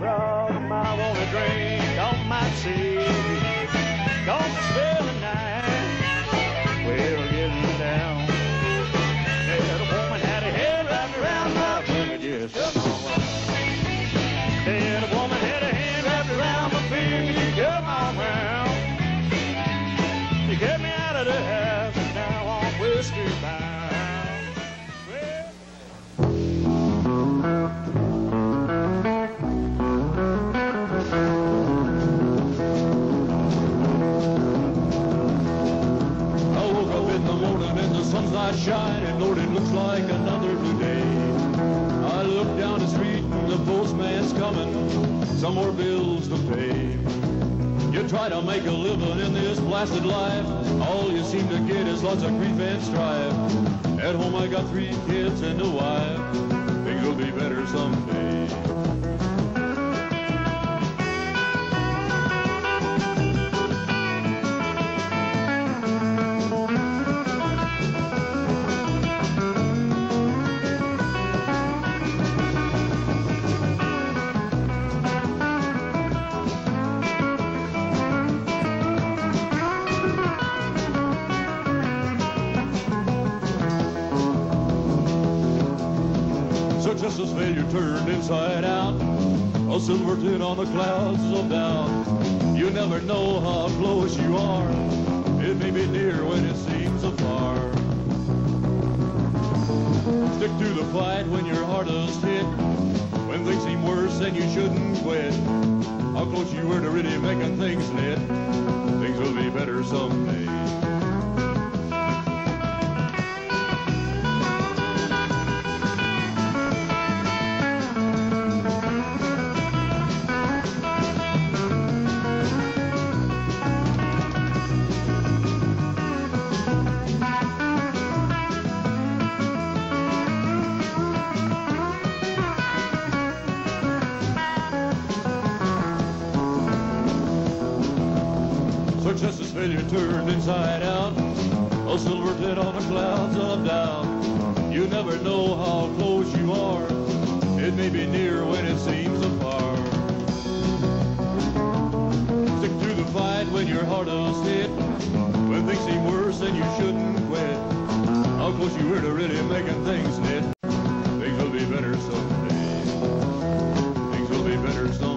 grub, I want a drink on my sea. Gonna spend the night, we're getting down. Said a woman had her head wrapped around my finger, just come on round. Said a woman had her head wrapped around my finger, come on round. She get me out of the house, and now I'm whiskey bound. Sunlight shining, Lord, it looks like another blue day. I look down the street and the postman's coming, some more bills to pay. You try to make a living in this blasted life, all you seem to get is lots of grief and strife. At home I got 3 kids and a wife, things will be better someday. Success's failure turned inside out, a silver tin on the clouds of doubt. You never know how close you are, it may be near when it seems afar. Stick to the fight when your heart is hit, when things seem worse and you shouldn't quit. How close you were to really making things lit, things will be better someday. Success's failure turned inside out, a silver tin on the clouds of doubt. You never know how close you are, it may be near when it seems afar. Stick to the fight when your heart is hit, when things seem worse and you shouldn't quit. How close you were to really making things knit, things will be better someday. Things will be better someday.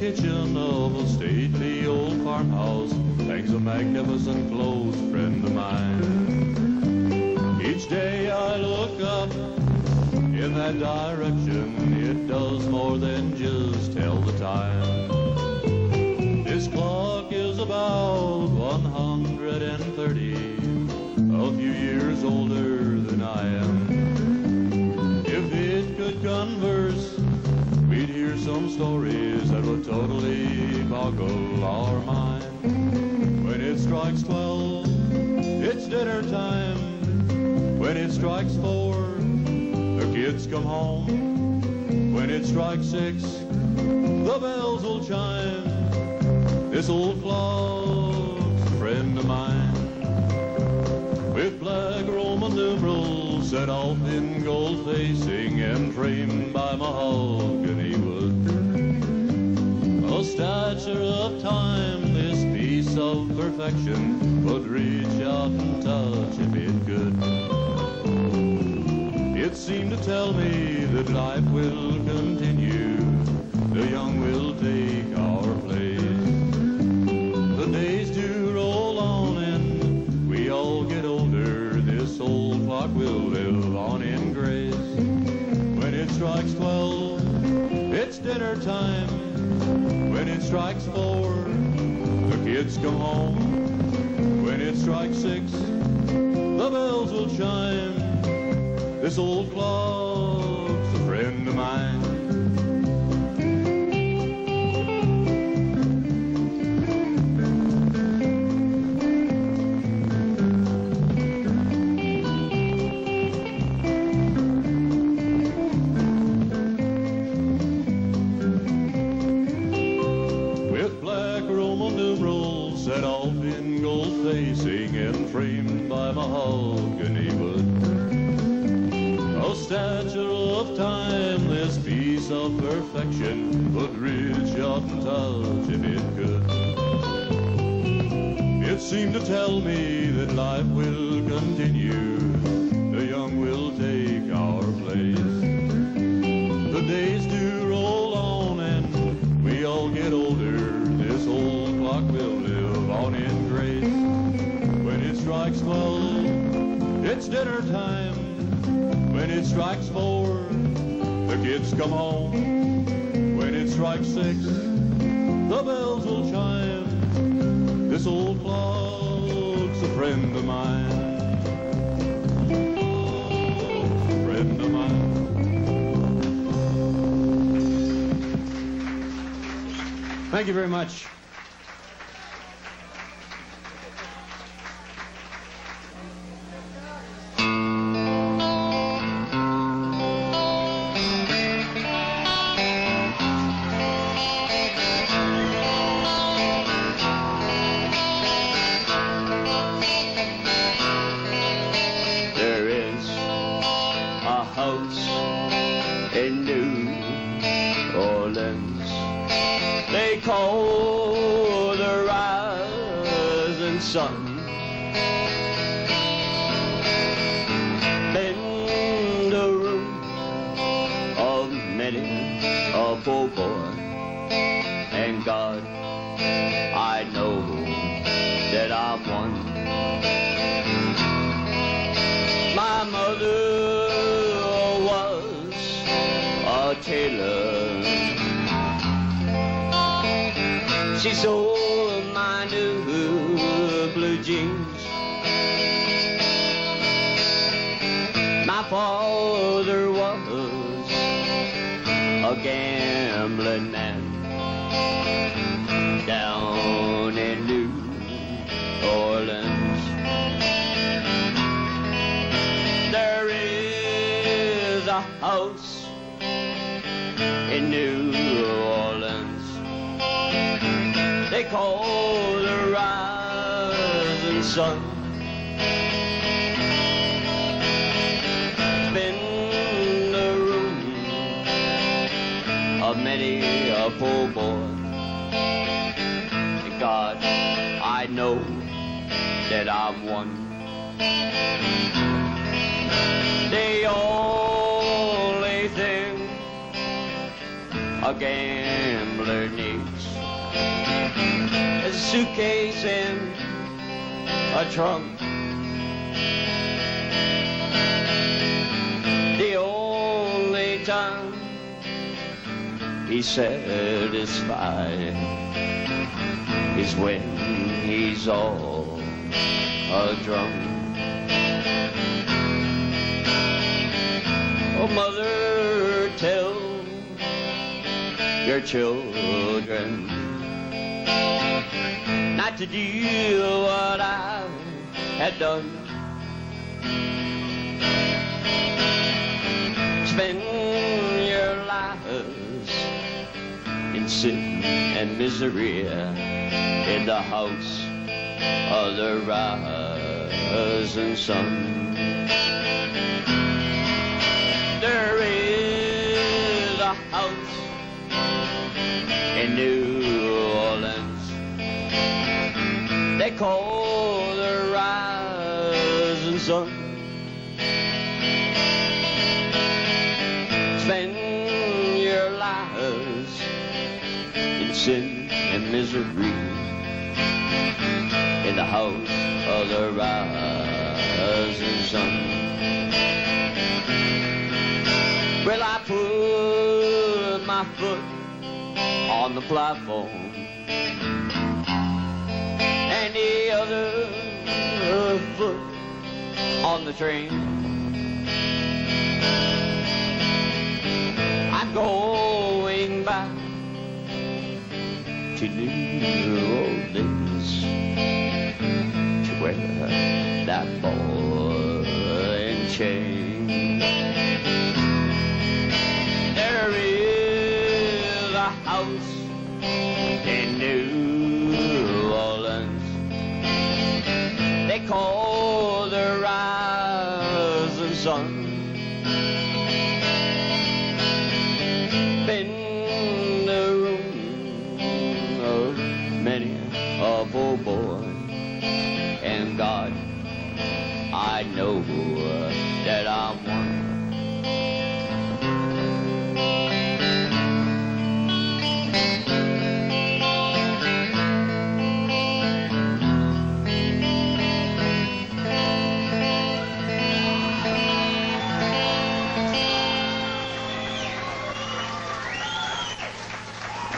Kitchen of a stately old farmhouse hangs a magnificent close friend of mine. Each day I look up in that direction, it does more than just tell the time. This clock is about 130, a few years older than I am. If it could converse, we'd hear some stories that would totally boggle our mind. When it strikes 12, it's dinner time. When it strikes 4, the kids come home. When it strikes 6, the bells will chime. This old clock's a friend of mine, with black Roman numerals set off in gold facing and framed by mahogany wood. A stature of time, this piece of perfection would reach out and touch if it could. It seemed to tell me that life will continue, the young will take our place. The days do roll on and we all get older, this old clock will live on in grace. When it strikes strikes 12, it's dinner time. When it strikes 4, the kids come home. When it strikes 6, the bells will chime. This old clock's a friend of mine. Facing and framed by mahogany wood, a statue of timeless piece of perfection, but reach out and touch if it could. It seemed to tell me that life will continue, the young will take our place. The days do roll on and we all get older, this old clock will live on in grace. When it strikes 12, it's dinner time. When it strikes 4, the kids come home. When it strikes 6, the bells will chime. This old clock's a friend of mine. A friend of mine. Thank you very much. She sold my new blue jeans. My father was a gambling man down in New Orleans. There is a house in New Orleans they call the rising sun. It's been the room of many a poor boy. And God, I know that I'm one. The only thing a gambler needs a suitcase and a trunk. The only time he's satisfied is when he's all drunk. Oh, mother, tell your children not to do what I had done. Spend your lives in sin and misery in the house of the rising sun. There is a house in New Orleans they call the rising sun. Spend your lives in sin and misery in the house of the rising sun. Well, I put my foot on the platform, and the other foot on the train. I'm going back to New Orleans, to where that ball and chain. There is a house in New Orleans they call the rising sun. Been the room of many a poor boy, and God, I know that I'm one.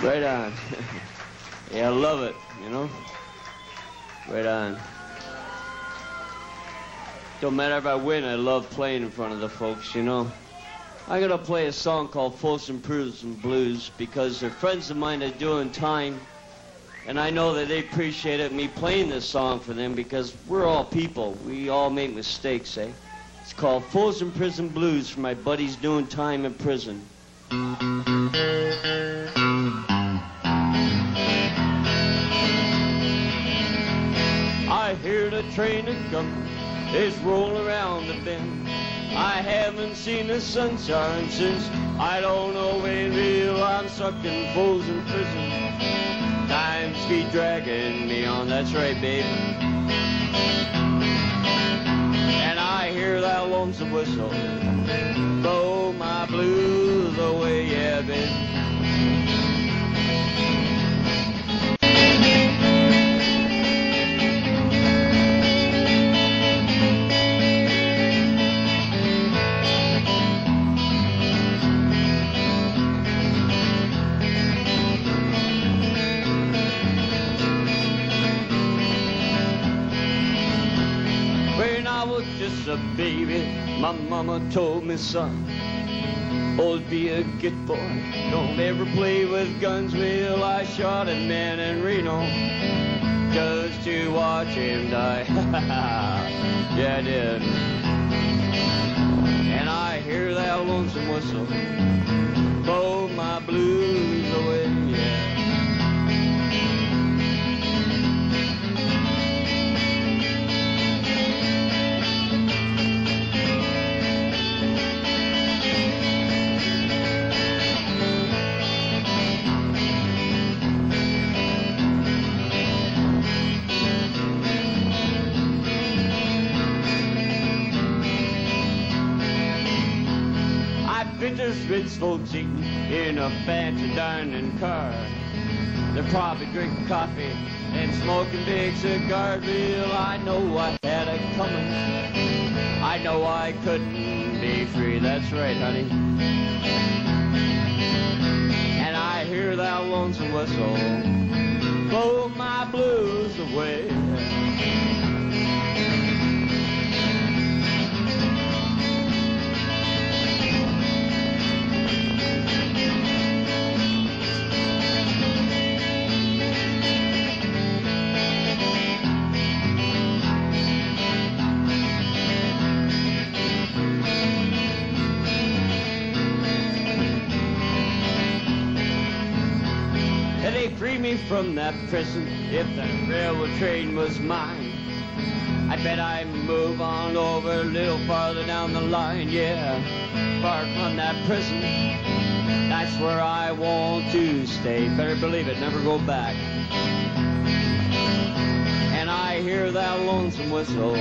Right on. Yeah, I love it, you know? Right on. Don't matter if I win, I love playing in front of the folks, you know? I'm gonna play a song called Folsom Prison Blues because they're friends of mine that do in time, and I know that they appreciate it, me playing this song for them, because we're all people. We all make mistakes, eh? It's called Folsom Prison Blues for my buddies doing time in prison. I hear the train a-comin', it's rolling around the bend. I haven't seen the sunshine since I don't know when real I'm stuck in Folsom Prison. Times keep dragging me on, that's right, baby. And I hear that lonesome whistle blow my blues away, yeah, baby. Just a baby, my mama told me, son, always be a good boy, don't ever play with guns. Well, I shot a man in Reno just to watch him die. Yeah, I did. And I hear that lonesome whistle blow my blues away, yeah. There's rich folks eating in a fancy dining car. They're probably drinking coffee and smoking big cigars. Well, I know I had it coming. I know I couldn't be free. That's right, honey. And I hear that lonesome whistle blow my blues away. Free me from that prison if that railroad train was mine. I bet I'd move on over a little farther down the line, yeah. Far from that prison, that's where I want to stay. Better believe it, never go back. And I hear that lonesome whistle,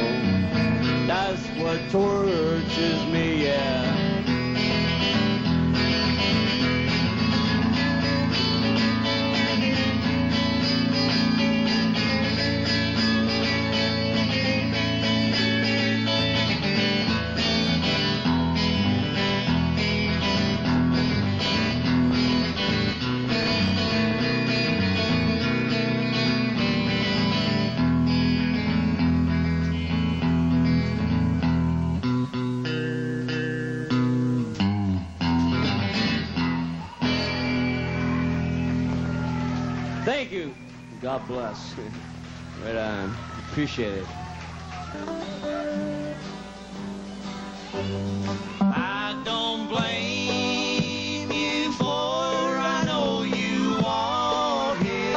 that's what tortures me, yeah. God bless. Right on. Appreciate it. I don't blame you, for I know you all here,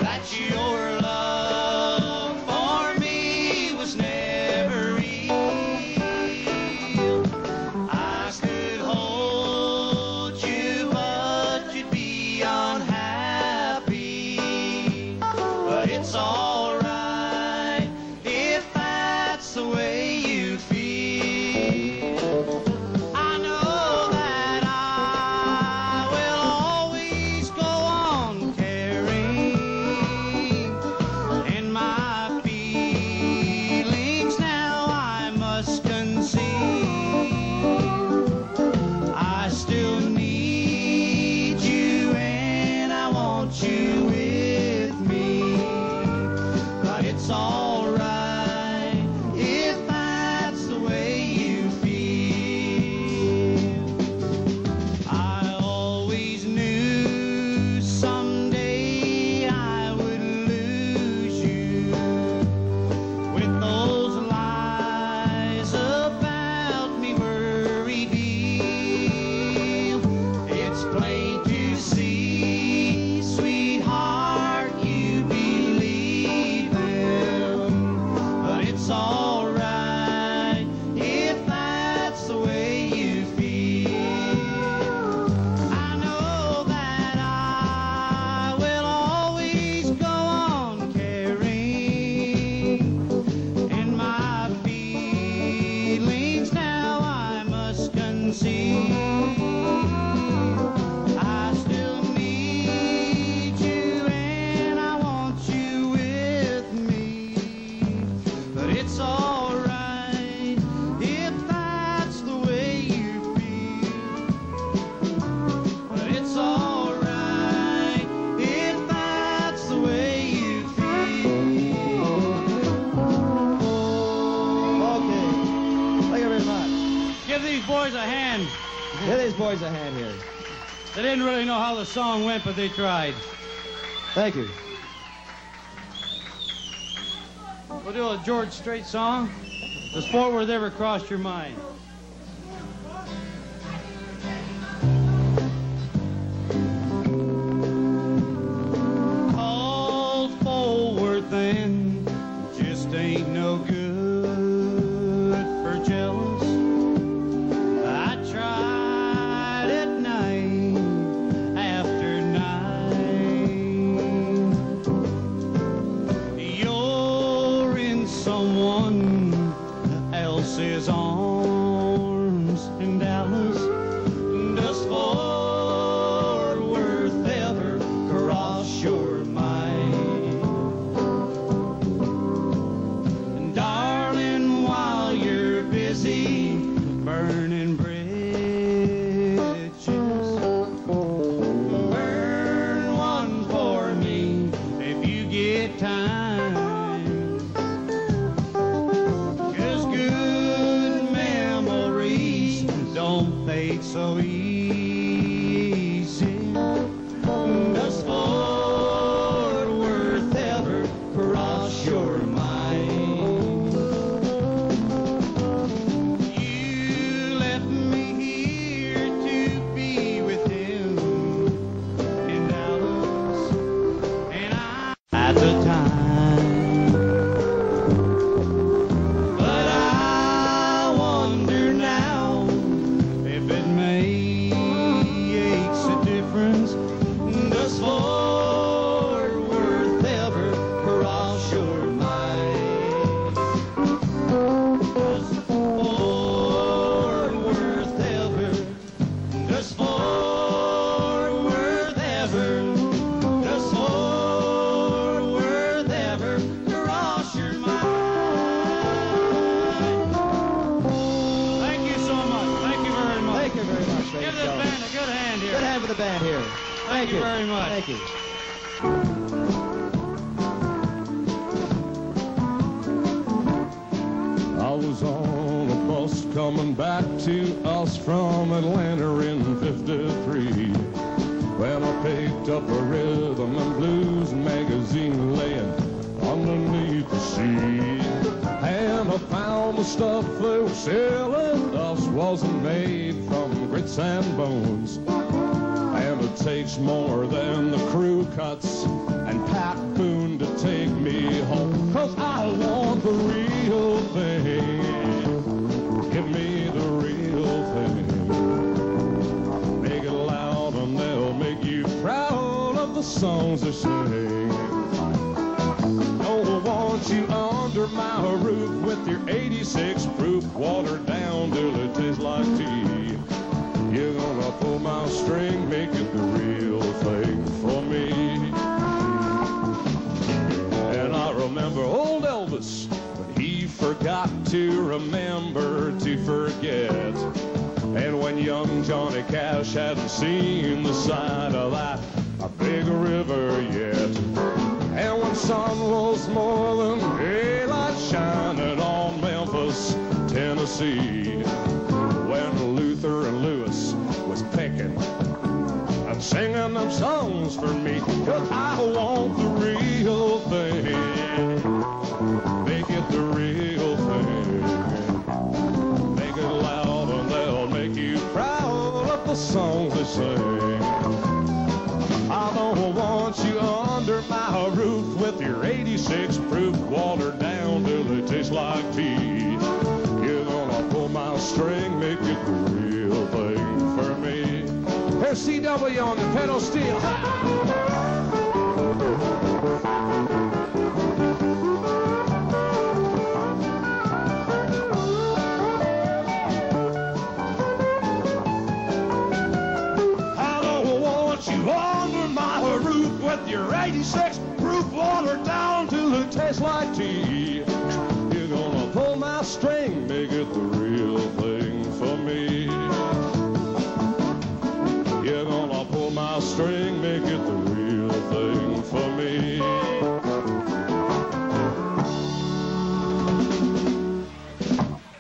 that your love for me was never real. I could hold you, but you'd be unhappy. But it's all right if that's the way you feel. I know that I will always go on caring, and my feelings now I must concede. I still need you and I want you with me, but it's all right if that's the way you feel. I always knew someday I would lose you with those lies about me were revealed. It's plain to see, sweetheart, you believe them, but it's all right if that's the way you feel. I know that I will always go on caring, and my feelings now I must concede. I still need you and I want you with me, but it's all right if that's the way you feel. But it's all right if that's the way you feel. Okay. Thank you very much. Give these boys a hand. Give these boys a hand here. They didn't really know how the song went, but they tried. Thank you. We'll do a George Strait song. Does Fort Worth ever cross your mind? Called forward then, just ain't no good for jealous. I tried at night after night. You're in someone else's arms in Dallas. Does Fort Worth ever cross your mind? And darling, while you're busy burning bridges, burn one for me if you get time. 'Cause good memories don't fade so easy. Does Fort Worth ever cross your mind? You left me here to be with him in Dallas, and I at the time. But I wonder now if it makes a difference. Does Fort Worth ever cross your mind? Does Fort Worth ever? Does Fort Worth ever? Does Fort Worth ever cross your mind? Thank you so much. Thank you very much. Thank you very much, ladies Give and this gentlemen. band a good hand here. Good hand for the band here. Thank you very much. Thank you. I was on a bus coming back to us from Atlanta in '53. When I picked up a rhythm and blues magazine laying underneath the seat, and I found the stuff they were selling us wasn't made from grits and bones. And it takes more than the crew cuts and Pat Boone to take me home, 'cause I want the real thing. Give me the real thing. Make it loud and they'll make you proud of the songs they sing. Don't want you under my roof with your 86 proof, watered down till it tastes like tea. You're gonna pull my string, make it the real thing for me. And I remember old Elvis, but he forgot to remember to forget. And when young Johnny Cash hadn't seen the side of that a big river yet. And when sun was more than daylight shining on Memphis, Tennessee, when Luther and Lewis was picking and singing them songs for me, 'cause I want the real thing. Make it the real thing. Make it loud and they'll make you proud of the songs they sing. I don't want you under my roof with your 86 proof, watered down till it tastes like tea. You're gonna pull my string, make it the real thing for me. Here's CW on the pedal steel. I don't want you under my roof with your 86 proof, watered down till it tastes like tea. You're gonna pull my string, make it the real thing for me. You're gonna pull my string, make it the real thing for me.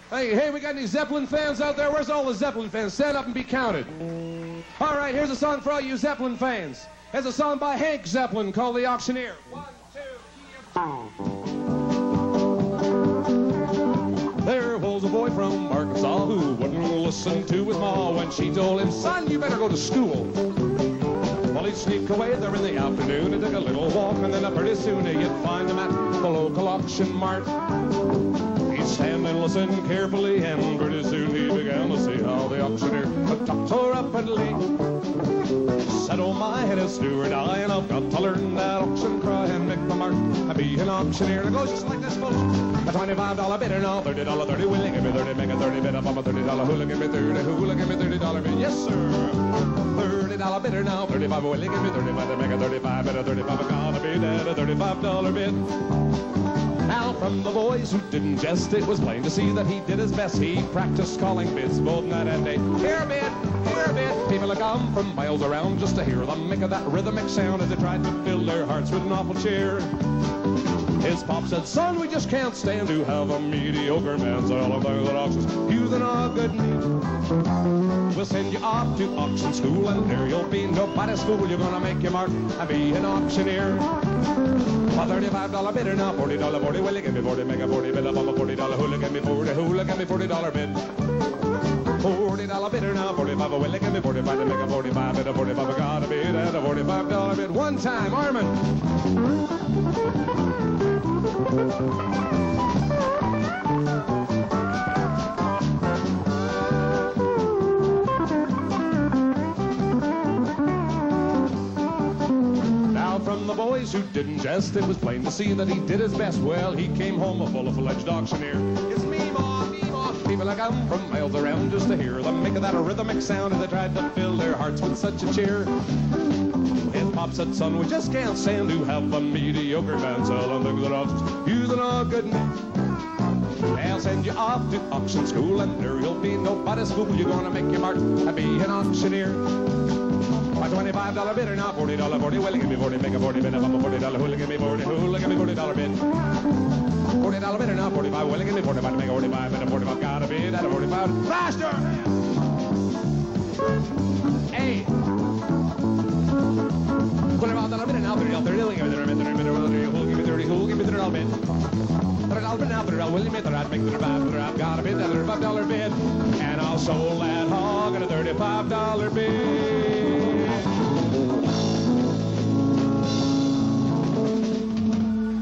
Hey, we got any Zeppelin fans out there? Where's all the Zeppelin fans? Stand up and be counted. All right, here's a song for all you Zeppelin fans. Here's a song by Hank Zeppelin called The Auctioneer. 1, 2, 3. There was a boy from Arkansas who wouldn't listen to his ma when she told him, son, you better go to school. Well, he'd sneak away there in the afternoon and take a little walk, and then pretty soon he'd find him at the local auction mart. He'd stand and listen carefully, and pretty soon he began to see how the auctioneer talked so rapidly. Said, oh my head is steward, and I've got to learn that auction cry and make the mark and be an auctioneer. It goes just like this, folks. A $25 bidder now, $30, 30, willing, give me 30, make a 30 bid up, I'm a $30, who'll give me 30, who'll give me $30 bid, yes sir. $30 bidder now, 35, willing, give me 35, make a 35 bid, a 35, I gotta bid at a $35 bid. Now from the boys who didn't jest, it was plain to see that he did his best. He practiced calling bids both night and day. Here a bid, here a bid. People had come from miles around just to hear them make of that rhythmic sound as they tried to fill their hearts with an awful cheer. His pop said, son, we just can't stand to have a mediocre man selling things at auctions using our good meat. We'll send you off to auction school, and there you'll be nobody's fool. You're gonna make your mark and be an auctioneer. A $35 bidder now, $40, 40, will you give me 40, make a 40 bid up, I'm a $40, who'll give me 40, who'll give me $40 bid. $40 bidder now, 45, will you give me 45, to make a 45 bid, a 45, I gotta bid at a $45 bid. One time, Armin. From the boys who didn't jest, it was plain to see that he did his best. Well, he came home a full-fledged auctioneer. It's me, ma, me, ma. People like come from miles around just to hear them make that a rhythmic sound, and they tried to fill their hearts with such a cheer. His pop said, son, we just can't stand to have a mediocre man selling things at auctions using our good meat. I'll send you off to auction school, and there you'll be nobody's fool. You're gonna make your mark and be an auctioneer. A $25 bidder now, $40, 40, will you give me 40, make a 40 bid, I'm a $40, who'll give me 40, who'll give me $40 bid. $40 bidder now, 45, will you give me 45, to make a 45 bid, a 45, gotta bid at a 45. Faster! Hey! I've got a bid, that $35 bid, and I'll sold that hog at a $35 bid.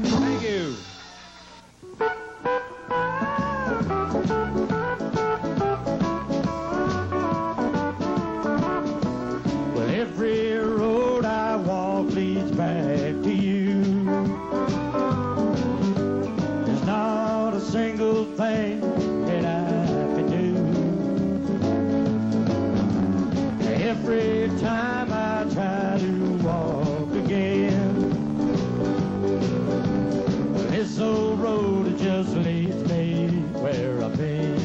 Thank you. Well, every road I walk leads back to you. There's not a single thing that I can do. Every time I try to walk again, this old road just leads me where I've been.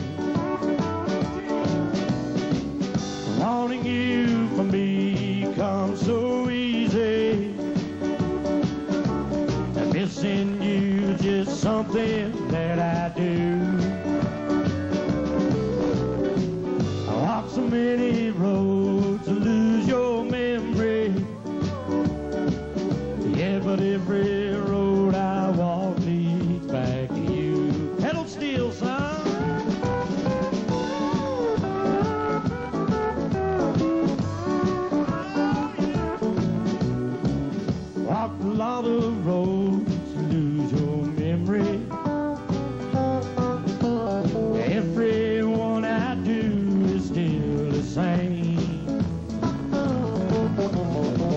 Wanting you for me comes so easy, and missing you just something that I do. I walk so many roads to lose your memory, yeah, but every road I walk leads back to you. Pedal steel, son. Walked a lot of roads to lose your memory. Everyone I do is still the same.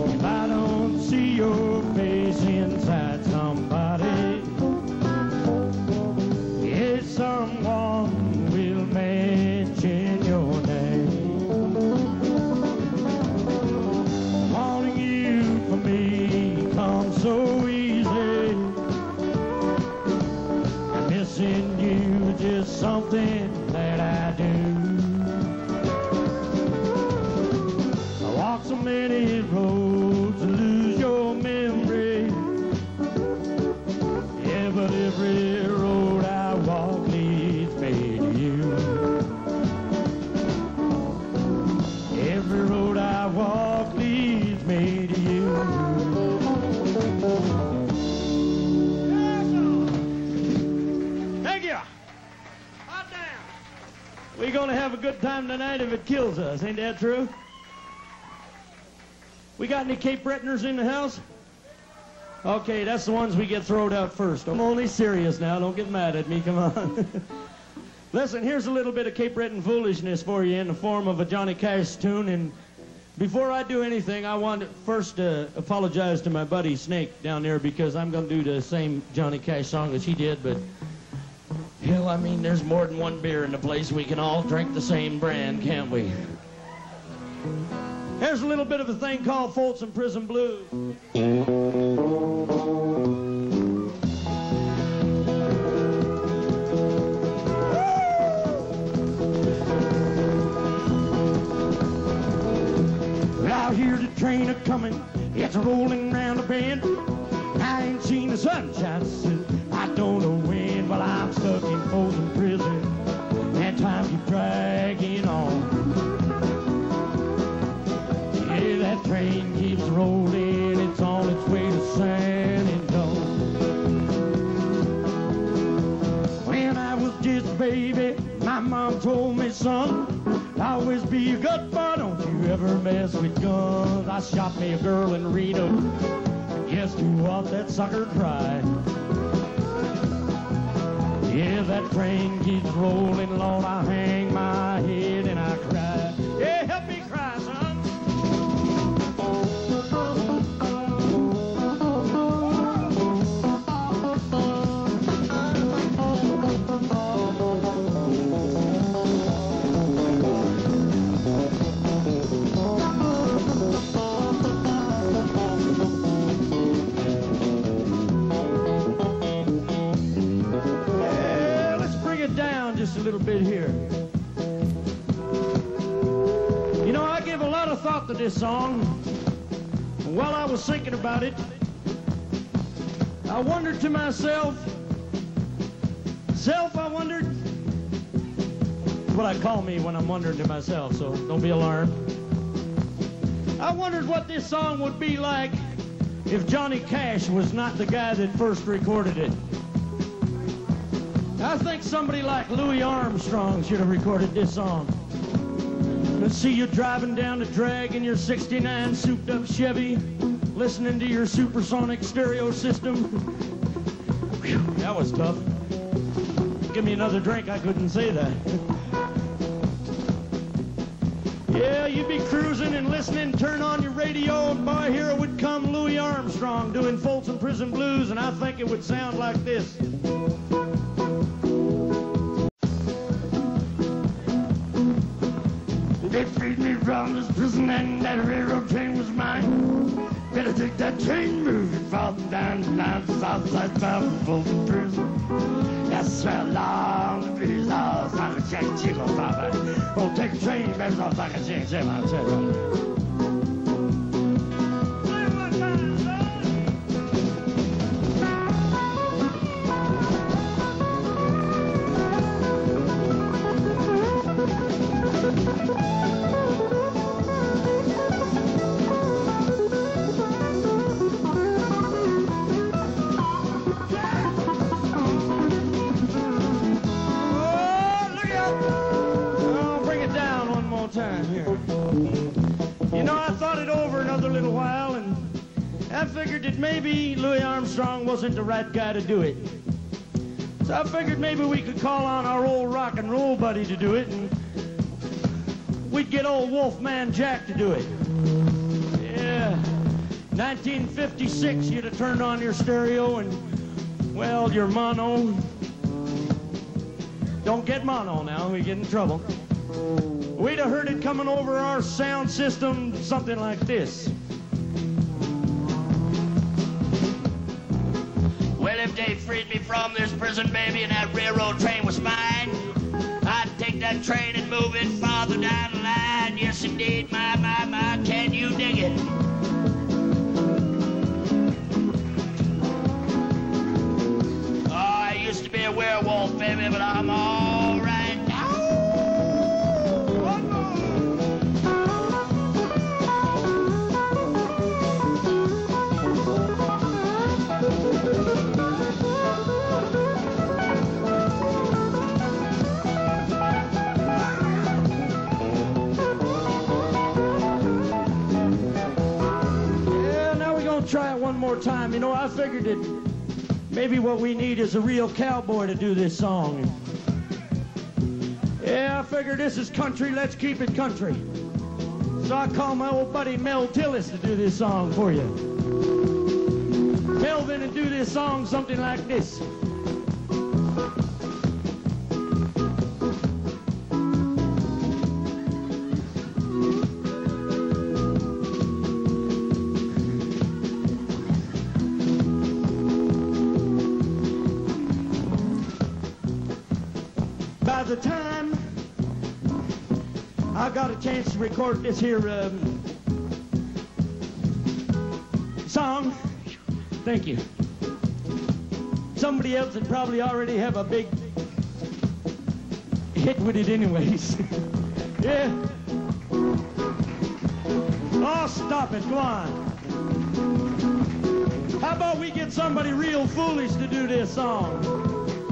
If I don't see your face inside somebody, yes, someone will mention your name. Wanting you for me comes so easy, and missing you just something that I do. I walk so many roads to lose your memory, yeah, but every road I walk leads me to you. Every road I walk leads me to you. Thank you. Hot damn. We're gonna have a good time tonight if it kills us, ain't that true? We got any Cape Bretoners in the house? Okay, that's the ones we get thrown out first. I'm only serious now, don't get mad at me, come on. Listen, here's a little bit of Cape Breton foolishness for you in the form of a Johnny Cash tune. And before I do anything, I want to first apologize to my buddy Snake down there, because I'm going to do the same Johnny Cash song as he did. But, hell, I mean, there's more than one beer in the place. We can all drink the same brand, can't we? Here's a little bit of a thing called Folsom Prison Blues. Out here the train a coming, it's rolling round the bend. I ain't seen the sunshine since I don't know when. Well, I'm stuck in Folsom Prison, and time keeps dragging on. Yeah, that train keeps rolling, it's on its way to San Antonio. When I was just a baby, my mom told me, son, always be a good boy, don't you ever mess with guns. I shot me a girl in Reno, and guess who what, that sucker cried. Yeah, that train keeps rolling, Lord, I hang my head and I cry. Yeah, help me cry, son. Just a little bit here. You know, I give a lot of thought to this song. And while I was thinking about it, I wondered to myself, I wondered what I call me when I'm wondering to myself, so don't be alarmed. I wondered what this song would be like if Johnny Cash was not the guy that first recorded it. I think somebody like Louis Armstrong should have recorded this song. Let's see you driving down the drag in your 69 souped-up Chevy, listening to your supersonic stereo system. Whew, that was tough. Give me another drink, I couldn't say that. Yeah, you'd be cruising and listening, turn on your radio, and by here would come Louis Armstrong doing Folsom Prison Blues, and I think it would sound like this. They freed me from this prison and that railroad train was mine. Better take that train moving farther down the line, south side bound for Folsom Prison. That's where along the breeze, oh, it's like a jack chicken papa. Oh, take a train, baby, it's like a jack chicken papa. Time here. You know, I thought it over another little while, and I figured that maybe Louis Armstrong wasn't the right guy to do it. So I figured maybe we could call on our old rock and roll buddy to do it, and we'd get old Wolfman Jack to do it. Yeah, 1956, you'd have turned on your stereo, and, well, your mono. Don't get mono now, we get in trouble. We'd have heard it coming over our sound system, something like this. Well, if they freed me from this prison, baby, and that railroad train was mine, I'd take that train and move it farther down the line. Yes, indeed, my, can you dig it? Oh, I used to be a werewolf, baby, but I'm all right. Try it one more time. You know, I figured that maybe what we need is a real cowboy to do this song. Yeah, I figured this is country, let's keep it country. So I called my old buddy Mel Tillis to do this song for you. Melvin and do this song something like this. By the time I got a chance to record this here song, thank you, somebody else would probably already have a big hit with it anyways. Yeah. Oh, stop it, go on. How about we get somebody real foolish to do this song?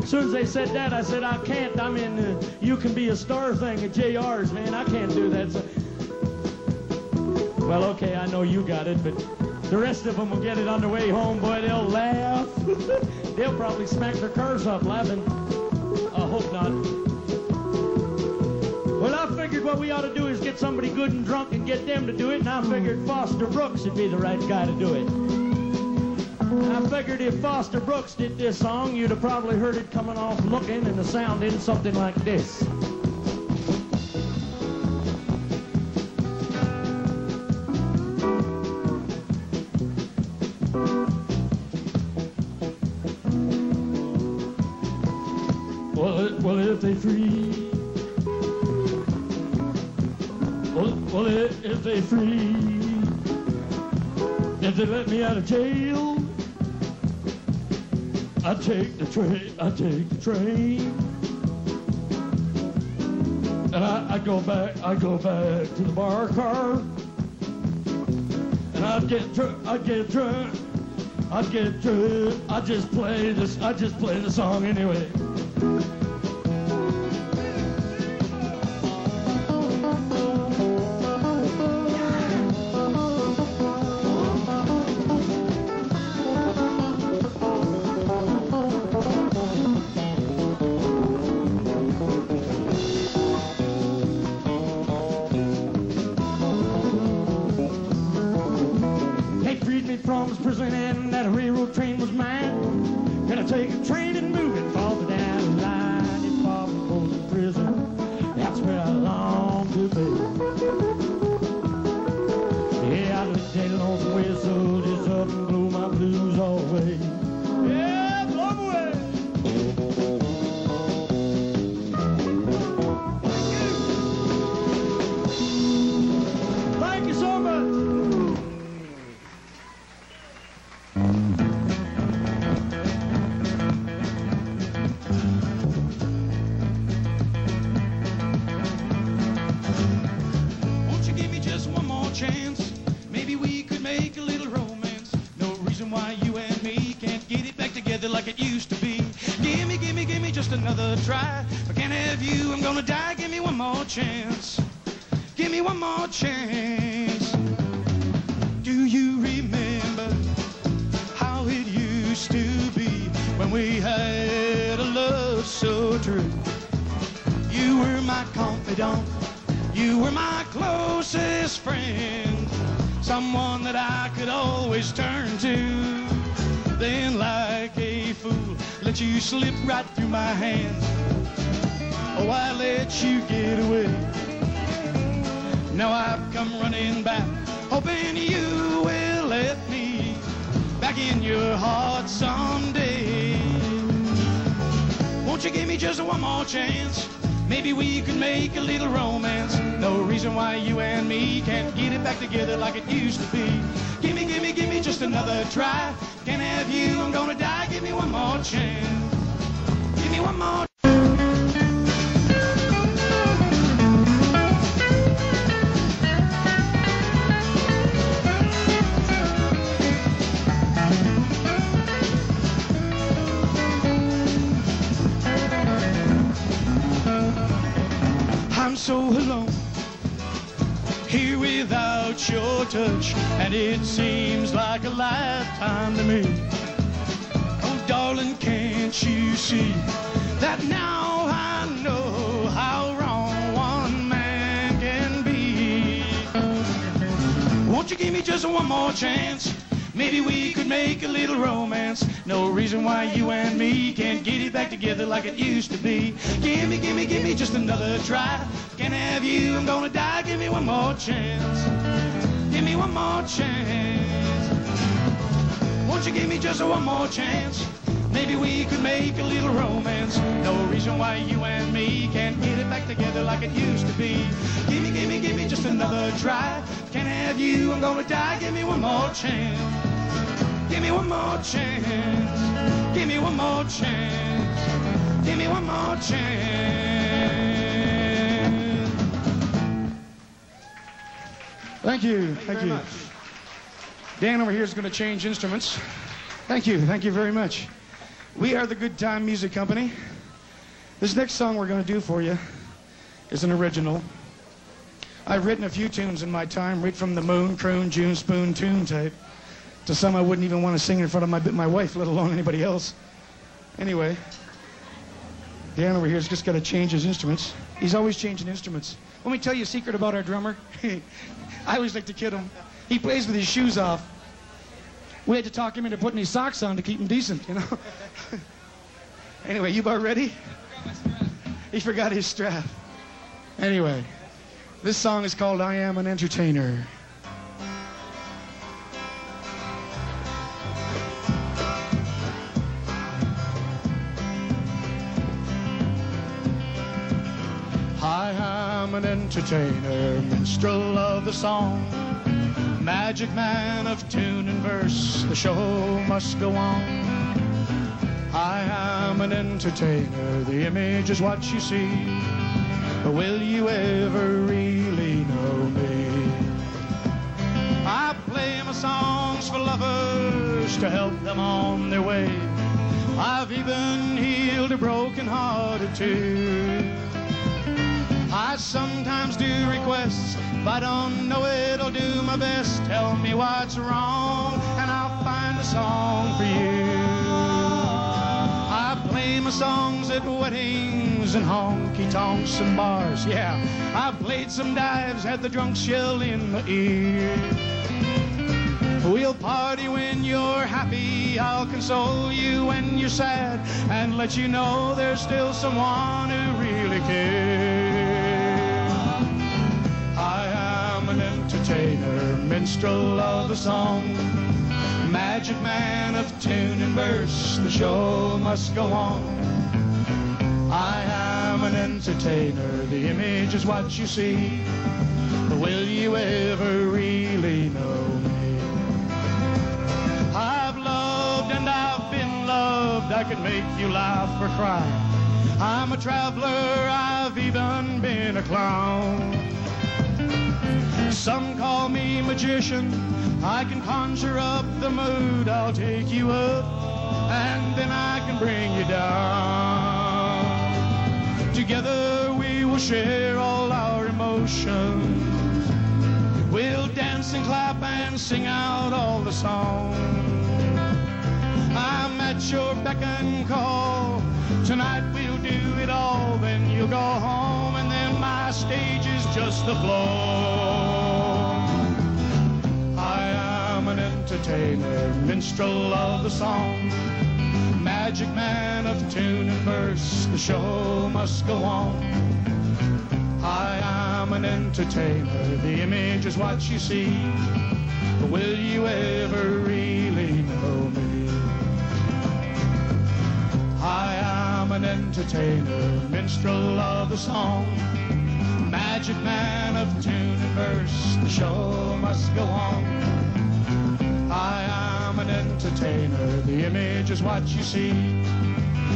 As soon as they said that, I said, I can't. I'm in You Can Be a Star thing at JR's, man. I can't do that. So... Well, okay, I know you got it, but the rest of them will get it on their way home. Boy, they'll laugh. They'll probably smack their cars up laughing. I hope not. Well, I figured what we ought to do is get somebody good and drunk and get them to do it, and I figured Foster Brooks would be the right guy to do it. I figured if Foster Brooks did this song, you'd have probably heard it coming off looking and the sound in something like this. Well, if they free, well, if they free, if they let me out of jail, I take the train, and I go back to the bar car, and I'd get drunk, I'd get drunk, I'd get drunk. I'd just play the song anyway. From his prison and that railroad train was mine. Gonna take a train and move it farther down the line. If I was in prison, that's where I long to be. Yeah, I'd lick that lonesome whistle just up and blow my blues all away. Yeah, blow 'em away. Thank you so much. Like it used to be. Gimme just another try. If I can't have you, I'm gonna die. Give me one more chance. Give me one more chance. Do you remember how it used to be when we had a love so true? You were my confidant. You were my closest friend. Someone that I could always turn to. Then like a fool, let you slip right through my hands. Oh, I let you get away. Now I've come running back, hoping you will let me back in your heart someday. Won't you give me just one more chance? Maybe we could make a little romance. No reason why you and me can't get it back together like it used to be. Gimme just another try. Can't have you, I'm gonna die. Give me one more chance. Give me one more. I'm so alone here without your touch, and it seems like a lifetime to me. Oh, darling, can't you see that now I know how wrong one man can be? Won't you give me just one more chance? Maybe we could make a little romance. No reason why you and me can't get it back together like it used to be. Gimme just another try. Can't have you, I'm gonna die. Give me one more chance. Give me one more chance. Won't you give me just one more chance? Maybe we could make a little romance. No reason why you and me can't get it back together like it used to be. Gimme just another try. Can't have you, I'm gonna die. Give me one more chance. Give me one more chance. Give me one more chance. Give me one more chance. Thank you. Thank you. Dan over here is going to change instruments. Thank you. Thank you very much. We are the Good Time Music Company. This next song we're going to do for you is an original. I've written a few tunes in my time, right from the Moon, Croon, June, Spoon tune type, to some I wouldn't even want to sing in front of my wife, let alone anybody else. Anyway, Dan over here's just got to change his instruments. He's always changing instruments. Let me tell you a secret about our drummer. I always like to kid him. He plays with his shoes off. We had to talk him into putting his socks on to keep him decent, you know. Anyway, you about ready? He forgot his strap. Anyway, this song is called I Am an Entertainer. I am an entertainer, minstrel of the song, magic man of tune and verse, the show must go on. I am an entertainer, the image is what you see, but will you ever really know me? I play my to help them on their way. I've even healed a broken hearted too. I sometimes do requests. If I don't know it, I'll do my best. Tell me what's wrong, and I'll find a song for you. I play my songs at weddings and honky-tonks and bars. Yeah, I've played some dives, had the drunks yell in the ear. We'll party when you're happy, I'll console you when you're sad, and let you know there's still someone who really cares. I am an entertainer, minstrel of the song, magic man of tune and verse, the show must go on. I am an entertainer, the image is what you see, but will you ever really know me? I've loved and I've been loved, I can make you laugh or cry. I'm a traveler, I've even been a clown. Some call me magician, I can conjure up the mood. I'll take you up and then I can bring you down. Together we will share all our emotions. We'll dance and clap and sing out all the songs. I'm at your beck and call. Tonight we'll do it all. Then you'll go home and then my stage is just the floor. I am an entertainer, minstrel of the song, magic man of tune and verse, the show must go on. I am an entertainer, the image is what you see, but will you ever really know me? I am an entertainer, minstrel of the song, magic man of tune and verse, the show must go on. I am an entertainer, the image is what you see,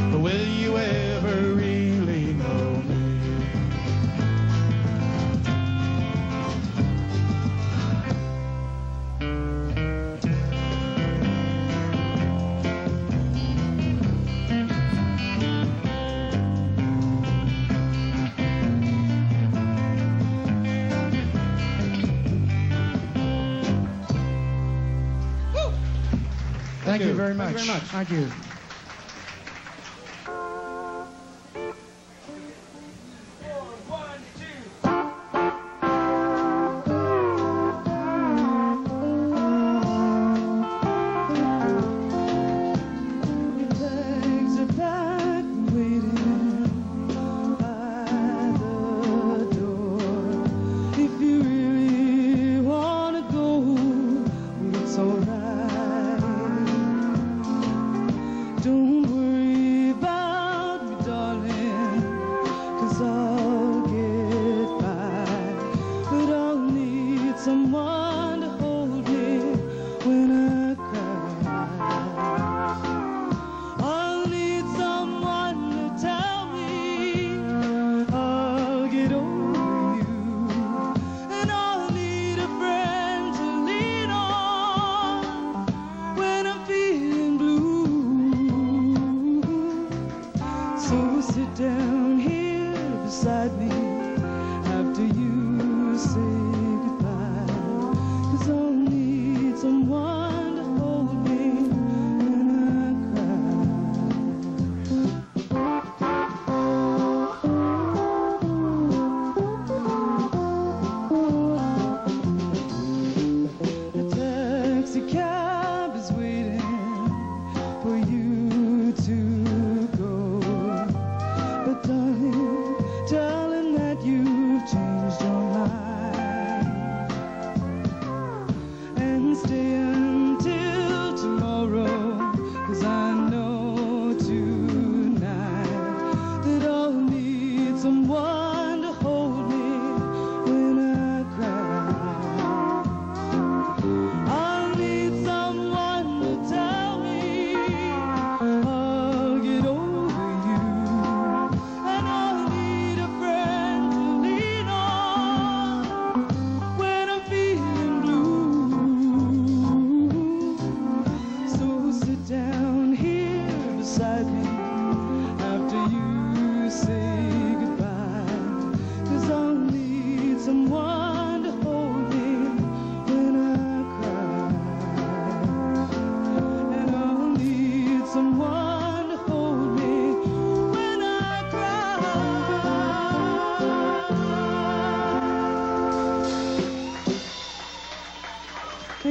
but will you ever really know me? Thank you very much. Thank you.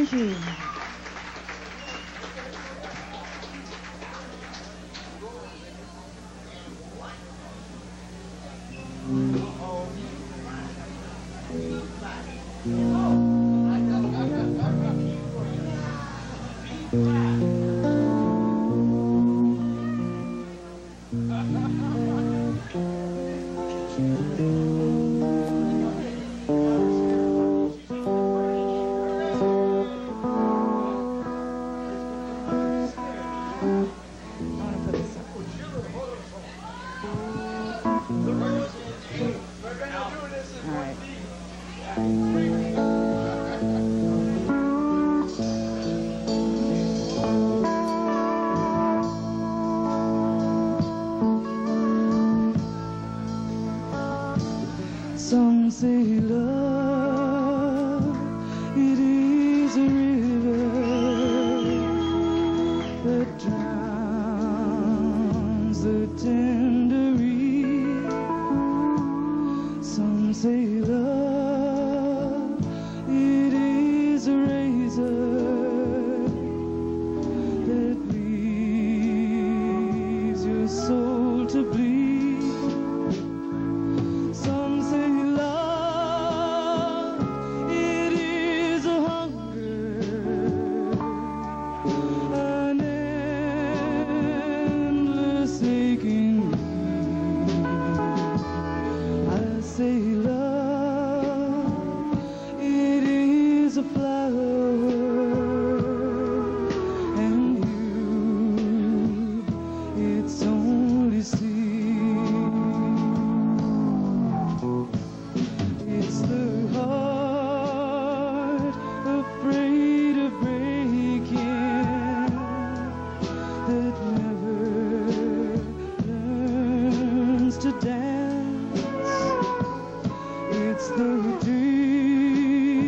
Thank you. Some say love, it is a river that drowns the tender reed. Some say love, it is a razor that leaves your soul to bleed. Some say love, it is a hunger, an endless aching need. I say love, it is a flower, and you, its only seed. It's the heart afraid of breaking that never learns to dance. It's the dream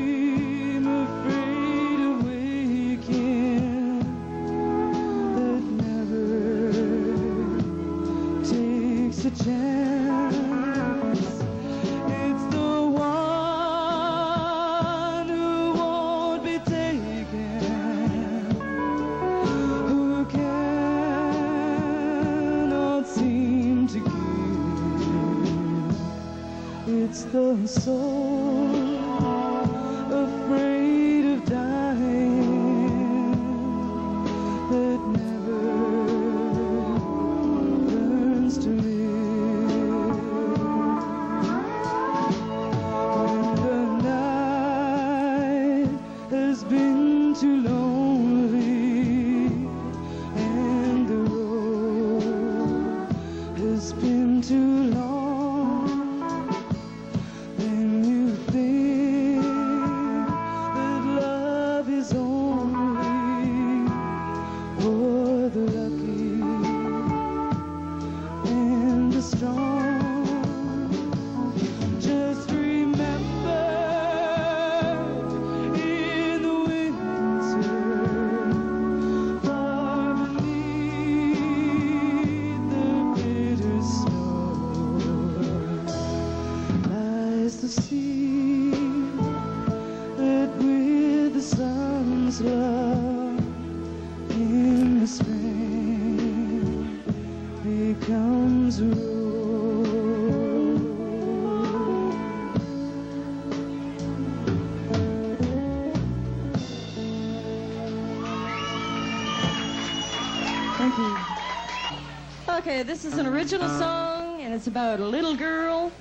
afraid of waking that never takes a chance. It's the one who won't be taken, who cannot seem to give. It's the soul afraid of dying that never learns to live. When the night has been too lonely and the road has been too long, then you think that love is only for the lucky and the strong. Just remember, in the winter, far beneath the bitter snow, lies the sea that with the sun's love in the spring becomes a rose. Thank you. Okay, this is an original song, and it's about a little girl,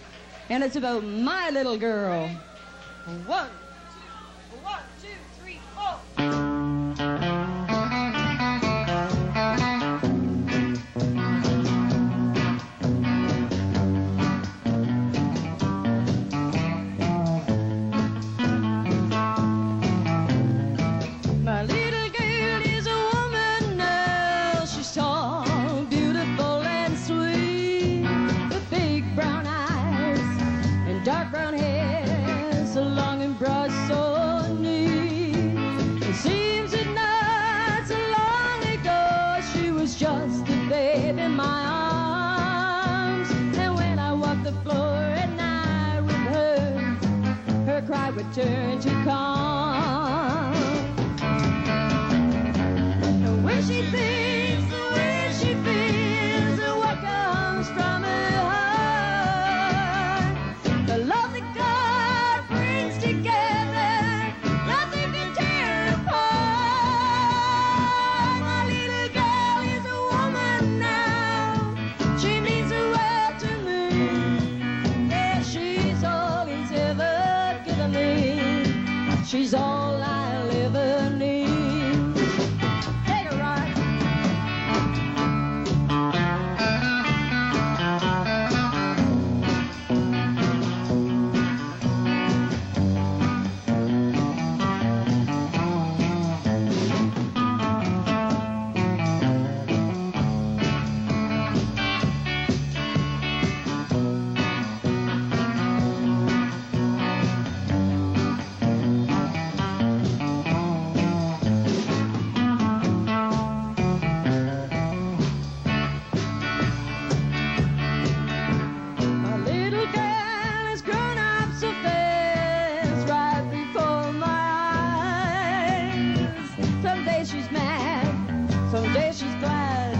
and it's about my little girl. One, two, three, four. My little girl is a woman now. She's tall, beautiful, and sweet, with big brown eyes and dark brown hair, so long and broad, so neat. It seems that not so long ago she was just a babe in my arms, and when I walked the floor at night with her, her cry would turn to calm. she thinks, the way she feels, and what comes from her heart. The love that God brings together, nothing can tear apart. My little girl is a woman now. She means the world to me. Yeah, she's all he's ever given me. She's all I'll ever need. Take a ride. My little girl has grown up so fast right before my eyes. Some days she's mad, some days she's glad,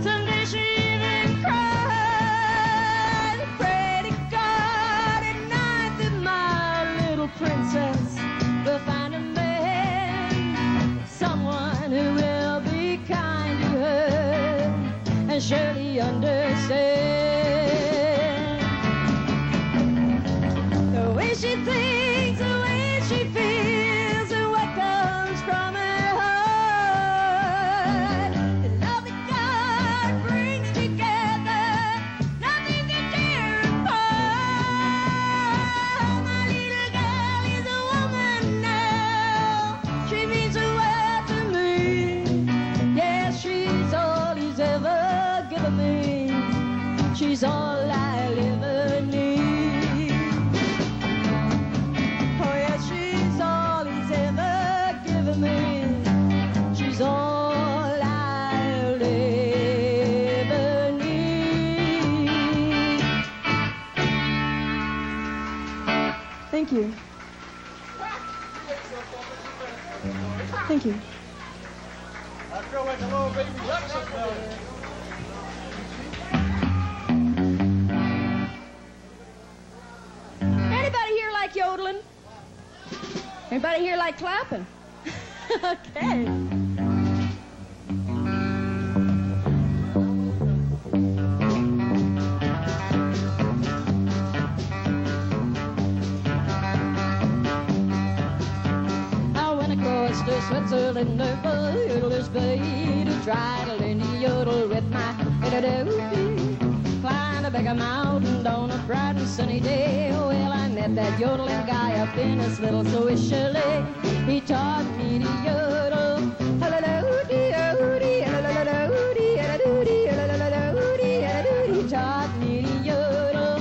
some days she even cries. Pray to God at night that my little princess will find a man, someone who will be kind to her and surely understand. The way she thinks, the way she feels, and what comes from her heart. The love that God brings together, nothing can tear apart. My little girl is a woman now. She means the world to me. Yes, she's all he's ever given me. She's all I'll ever need. Oh yes, she's all he's ever given me. She's all I'll ever need. Thank you. Thank you. I feel like a little baby Rex up there. Anybody here like yodeling? Anybody here like clapping? Okay. I went across to Switzerland, the yodelers bay, to try to learn to yodel with my do-do-do-dee. Climbed a bigger mountain on a bright and sunny day. Well, I met that yodeling guy up in his little Swiss chalet. He taught me to yodel. He taught me to yodel.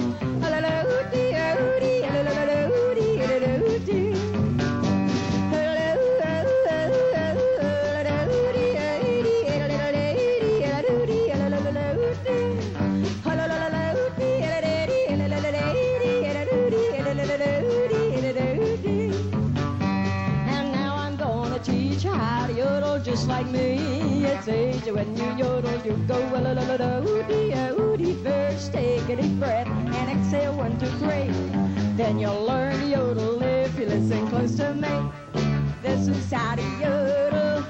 And now I'm gonna teach you how to yodel just like me. It's easy when you yodel, you go a-la-la-la-la-ooty-a-ooty. First take a deep breath and exhale 1, 2, 3. Then you'll learn to yodel if you listen close to me. This is how to yodel.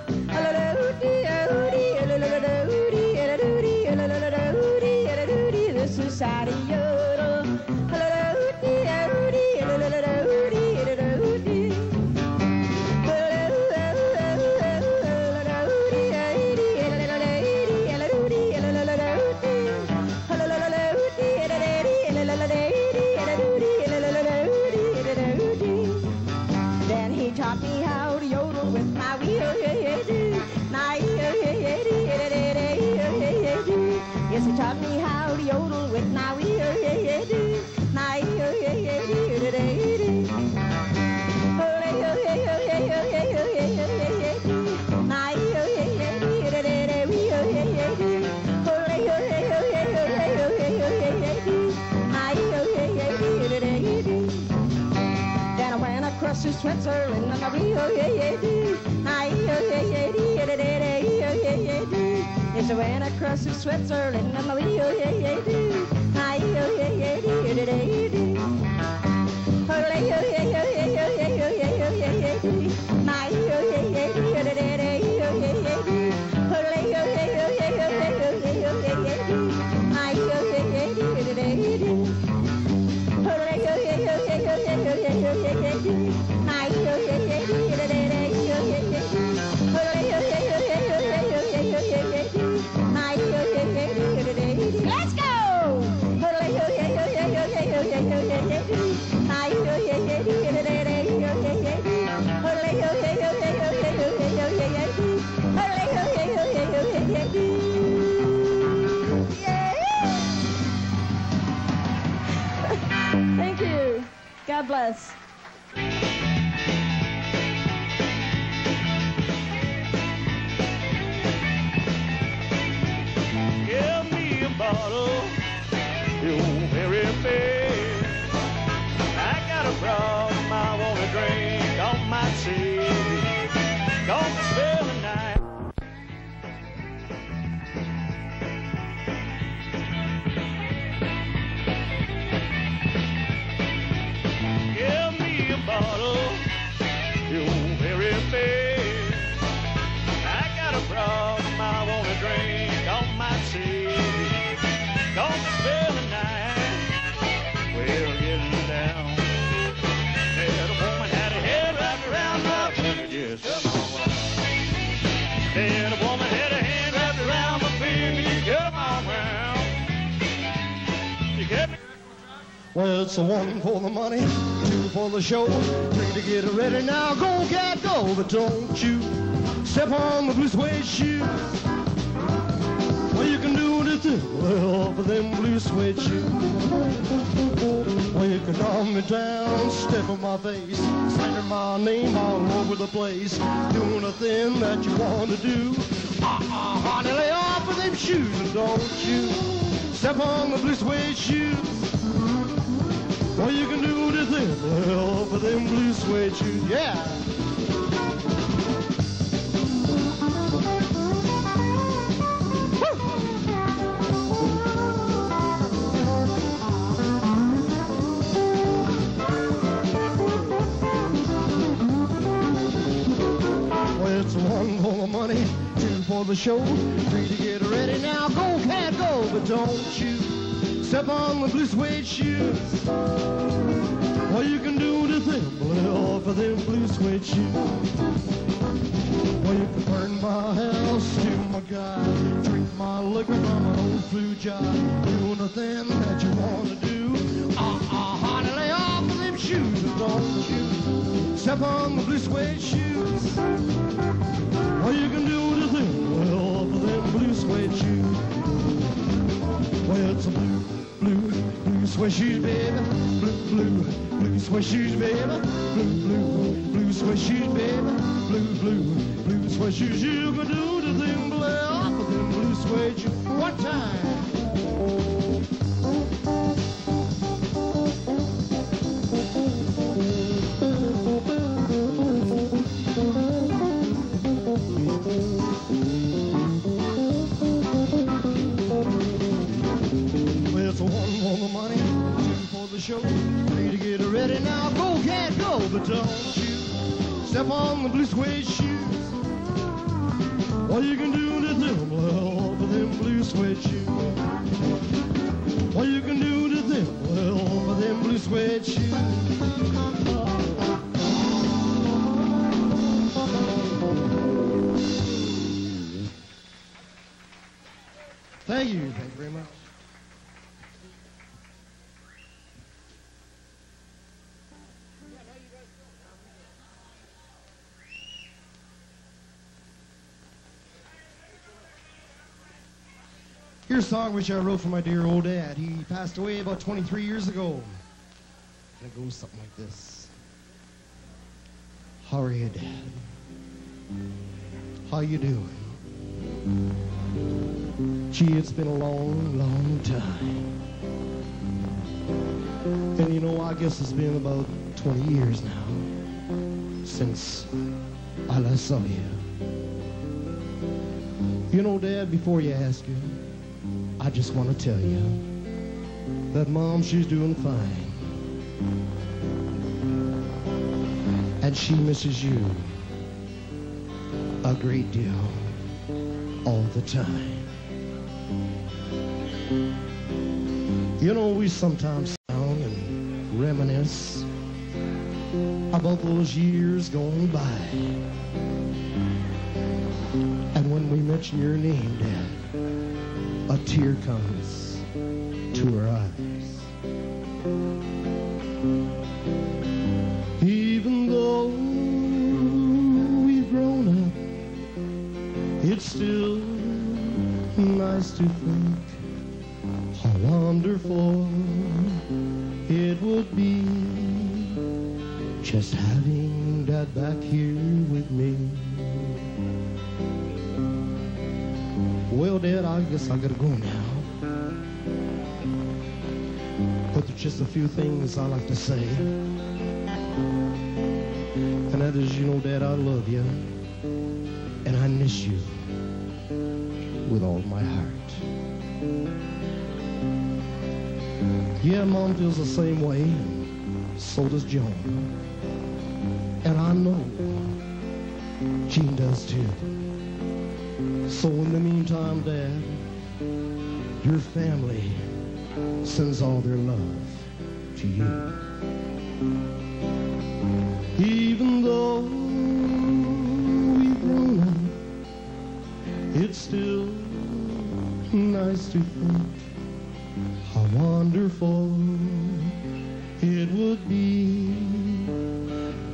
This is how to yodel. Then he taught me how to yodel with my wheel. Yes, he taught me how to yodel with my wheel. Savannah crusty Switzerland, and I wee-oh-yeah-yeah-dee. Hi-ee-oh-yeah-yeah-dee-da-da-da-ee-oh-yeah-yeah-dee. In Savannah crusty Switzerland, and I wee-oh-yeah-yeah-dee. Hi-ee-oh-yeah-yeah-dee-da-da-da-ee-dee. Ho-lay-oh-yeah-yeah-yeah-yeah-yeah-yeah-yeah-yeah-yeah-dee. My-ee-oh-yeah-yeah-dee-da-da-da-ee-oh-yeah-yeah-dee. Ho-lay-oh-yeah-yeah-yeah-yeah-yeah-yeah-yeah-yeah-dee. My-ee-oh-yeah-yeah-dee-da-da-da-ee-dee. Let's go! Thank you. God bless. Give me a bottle, you very fair. I got a problem I wanna drink on my sea. Gonna spend the night. Give me a bottle, you very fair. I got a problem I wanna drink on my sea. Gonna spend the night, well, getting down. Said a woman had her head wrapped around my finger, just come on round. Said a woman had her hand wrapped around my finger, you come on round. You get me? Well, it's a 1 for the money, 2 for the show, 3 to get ready. Now go, cat, go, but don't you step on the blue suede shoes. Well, you can do anything, well, for them blue suede shoes. Well, you can arm me down, step on my face, slander my name all over the place, doing a thing that you want to do. Honey, lay off with them shoes, and don't you step on the blue suede shoes. Well, you can do anything, well, for them blue suede shoes, yeah. It's 1 for the money, 2 for the show, 3 to get ready. Now go, cat, go, but don't you step on the blue suede shoes. Well, you can do anything, well, for them blue suede shoes. Well, you can burn my house, steal my guy, drink my liquor from an old blue jar, doing the thing that you want to do. Honey, lay off of them shoes, and don't you step on the blue suede shoes. Well, you can do anything, well, for them blue suede shoes. Well, it's a blue suede shoes, baby. Blue suede shoes, baby. Blue suede shoes, baby. Blue suede shoes. You can do the thing, well, for them blue suede shoes. One time. Well, it's a 1 for the money, 2 for the show, 3 to get ready. Now go, cat, go, but don't you step on the blue suede shoes. Well, you can do anything, well, for them blue suede shoes. Well, you can do anything, well, for them blue suede shoes. Thank you very much. Here's a song which I wrote for my dear old dad. He passed away about 23 years ago. And it goes something like this. How are you, Dad? How you doing? Gee, it's been a long, long time. And you know, I guess it's been about 20 years now since I last saw you. You know, Dad, before you ask you, I just want to tell you that Mom, she's doing fine. And she misses you a great deal all the time. You know, we sometimes sit down and reminisce about those years gone by. And when we mention your name, Dad, a tear comes to our eyes. Even though we've grown up, it's still nice to think how wonderful it would be just having Dad back here with me. Well, Dad, I guess I gotta go now. But there's just a few things I like to say. And that is, you know, Dad, I love you. And I miss you with all my heart. Yeah, Mom feels the same way, and so does Joan. And I know Gene does too. So in the meantime, Dad, your family sends all their love to you. Even though we've grown up, it's still nice to think how wonderful it would be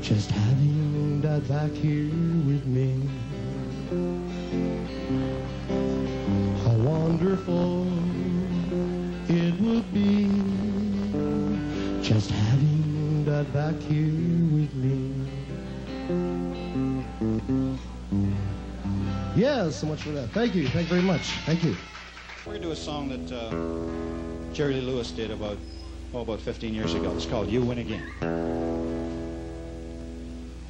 just having Dad back here with me. How wonderful it would be just having Dad back here with me. Yeah, so much for that. Thank you. Thank you very much. Thank you. We're going to do a song that Jerry Lee Lewis did about 15 years ago. It's called You Win Again.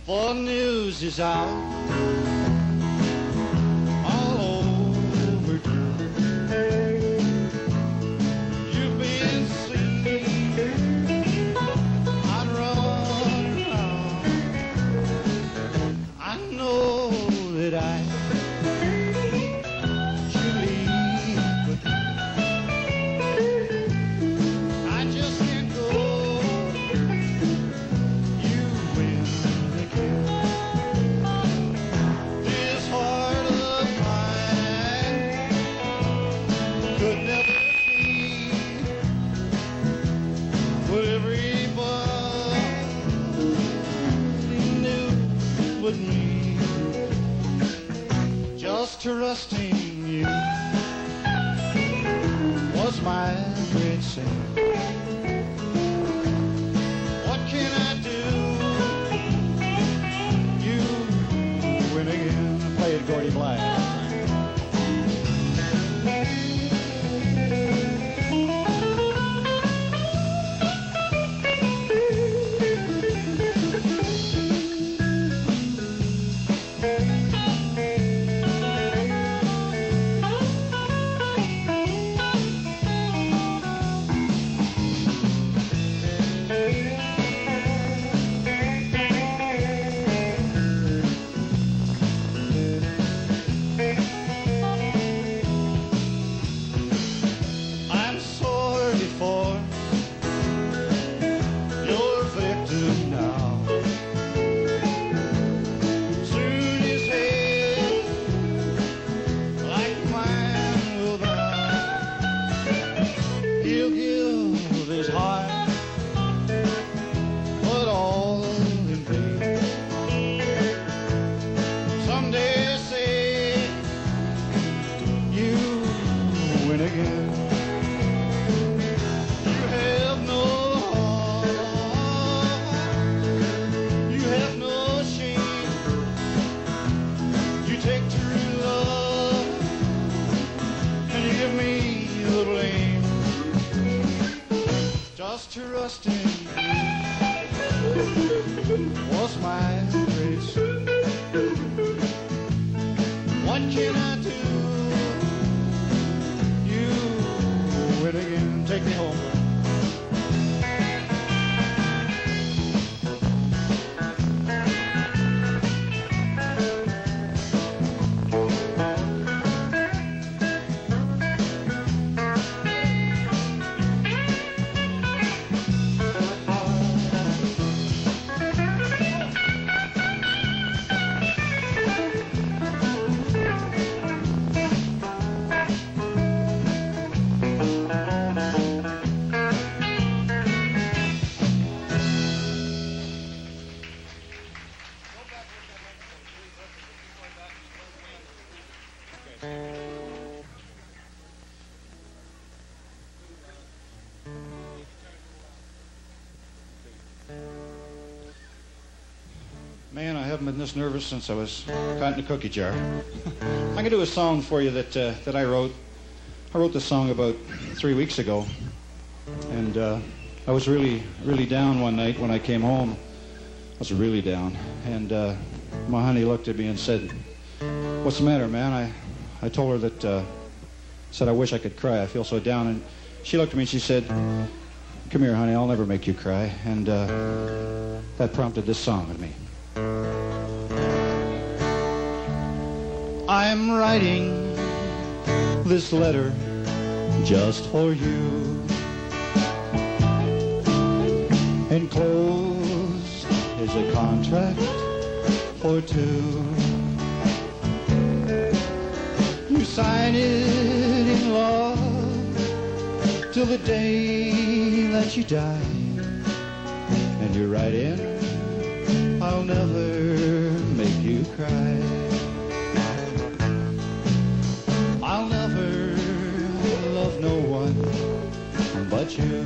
For news is out all over town. You've been seen I'd run around. I know that I should leave, but I just can't go. You win again. This heart of mine could never see what everybody knew but me. Just trusting you was my great sin. What can I do? You win again. Play it, Gordy Black. lost my grace. What can I do? You win again. Take me home. Man, I haven't been this nervous since I was caught in a cookie jar. I'm going to do a song for you that I wrote. I wrote this song about 3 weeks ago. And I was really, really down one night when I came home. I was really down. And my honey looked at me and said, "What's the matter, man?" I told her that, said, "I wish I could cry. I feel so down." And she looked at me and she said, "Come here, honey, I'll never make you cry." And that prompted this song in me. I'm writing this letter just for you. Enclosed is a contract for two. You sign it in love till the day that you die. And you write in, "I'll never make you cry. I'll never love no one but you."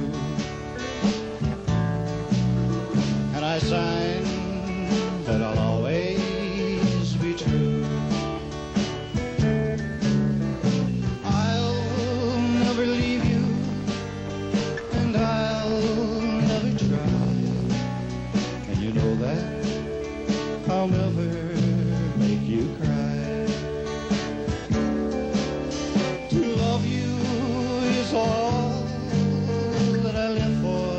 And I sign that I'll always be true. I'll never leave you, and I'll never try. And you know that I'll never make you cry. To love you is all that I live for.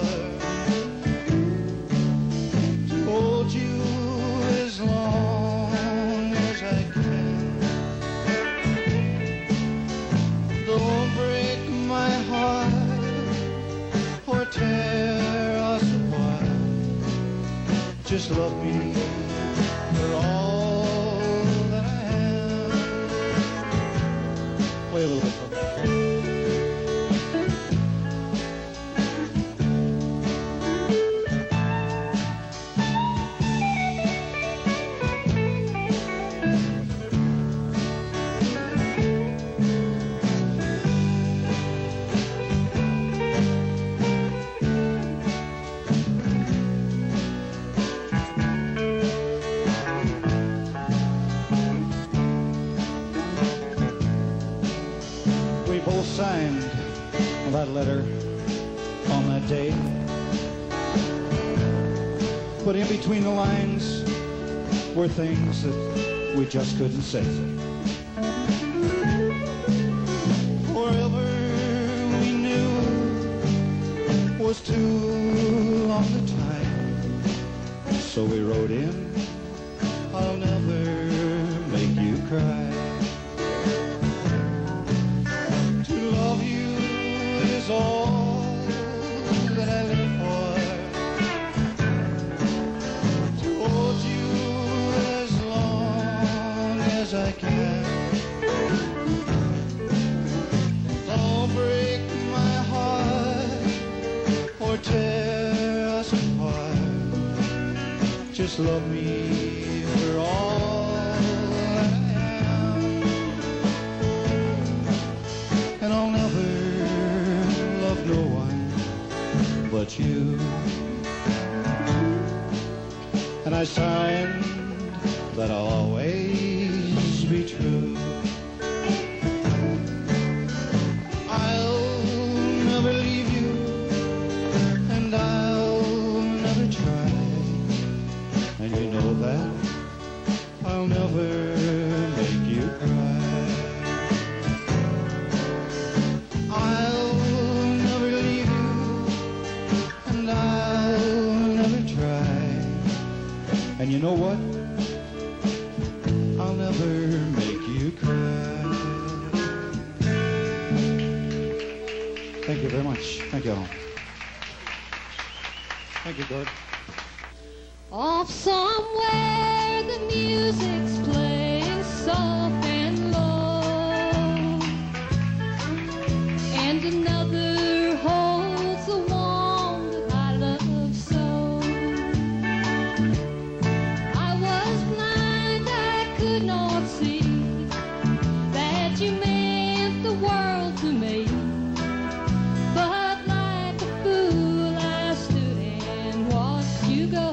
To hold you as long as I can. Don't break my heart or tear us apart. Just love me for all that I am. Play a little bit for me. We both signed that letter on that day. But in between the lines were things that we just couldn't say. Forever we knew was too long a time. So we wrote in, "I'll never make you cry. To love you is all that I live for. To hold you as long as I can. Don't break my heart or tear us apart. Just love me for all that I am. And I'll never love no one but you." And I signed that I'll always be true. I'll never leave you, and I'll never try. And you know that I'll never make you cry. I'll never leave you, and I'll never try. And you know what? I'll never make you cry. Thank you very much. Thank you all. Thank you, Gord. Off somewhere the music's playing soft and low, and another holds the one that I love so. I was blind, I could not see that you meant the world to me, but like a fool I stood and watched you go.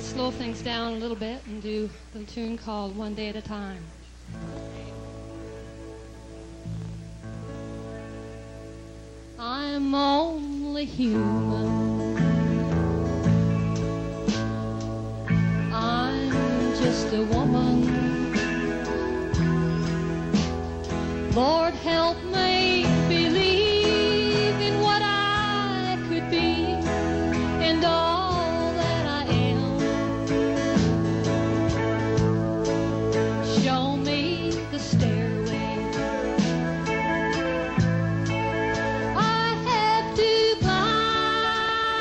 Slow things down a little bit and do a tune called One Day at a Time. I'm only human. I'm just a woman. Lord, help me believe in what I could be and all that I am. Show me the stairway I have to climb.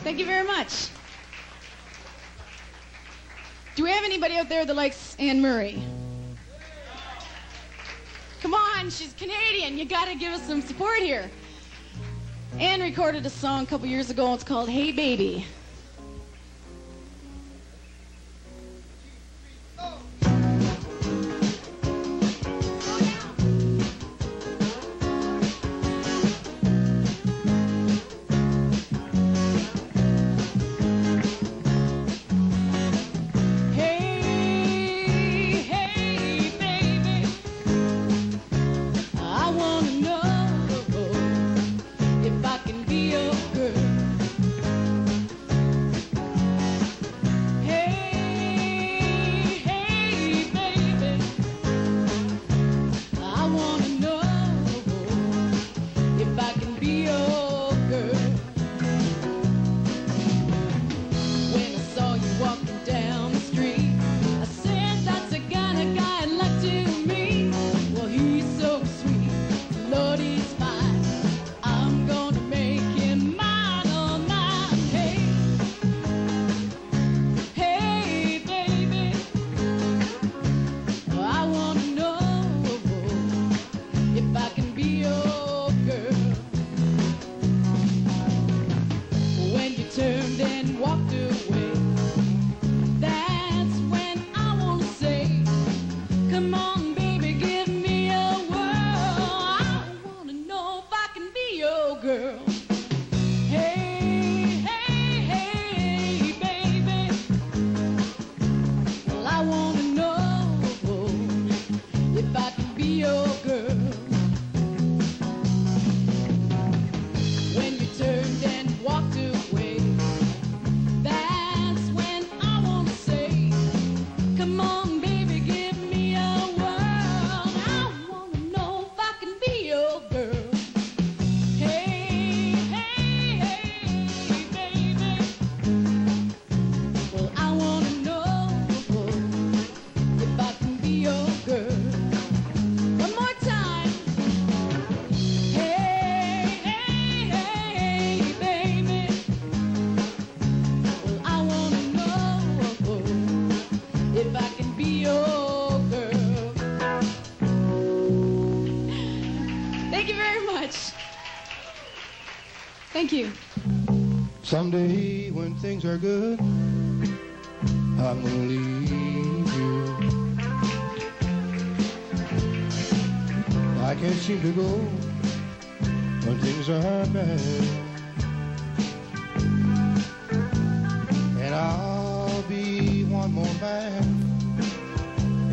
Thank you very much. Do we have anybody out there that likes Anne Murray? Come on, she's Canadian. You gotta give us some support here. Anne recorded a song a couple years ago. It's called Hey Baby. Thank you. Someday when things are good, I'm gonna leave you. I can't seem to go when things are bad, and I'll be one more man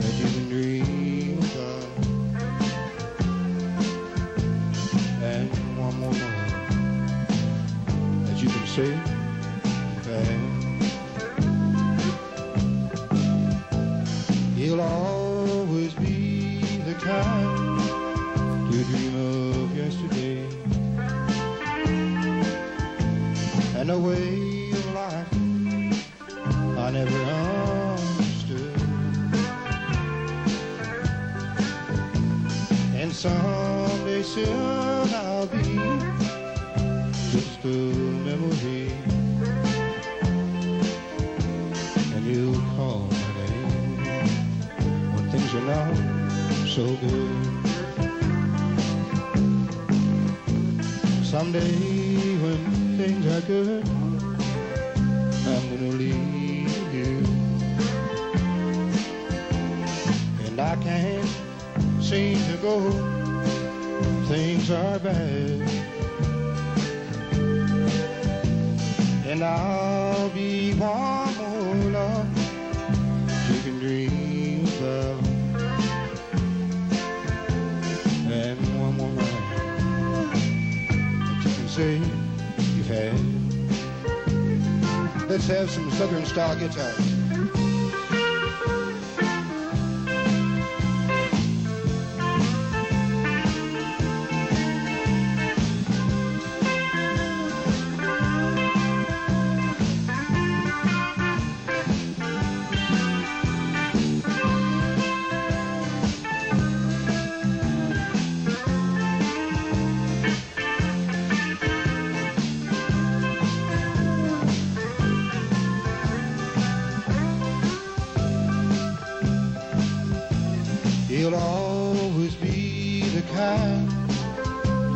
that you can dream of, and one more man you can say that you'll always be the kind to dream of yesterday, and the way of life I never understood, and someday soon I'll be just a memory, and you'll call my name when things are not so good. Someday when things are good, I'm gonna leave you, and I can't seem to go, things are bad, and I'll be one more love you can dream of, and one more night that you can say you've had. Let's have some Southern style guitar. time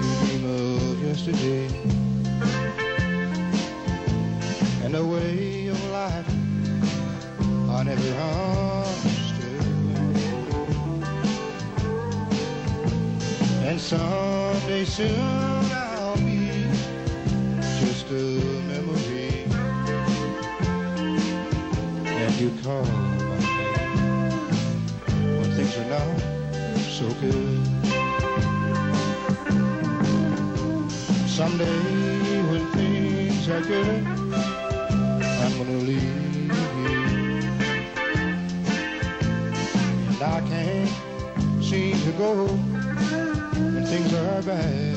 to dream of yesterday and the way of life I never understood. And someday soon I'll be just a memory, and you call my name when things are not so good. Someday when things are good, I'm gonna leave you, and I can't seem to go when things are bad.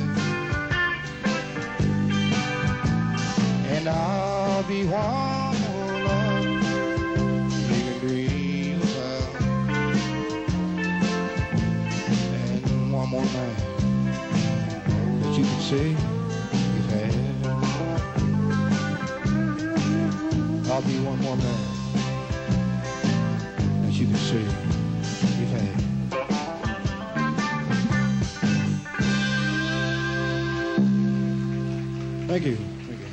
And I'll be one more love you can dream about, and one more man that you can say you've had. I'll be one more man that you can say you've had. Thank you. Thank you.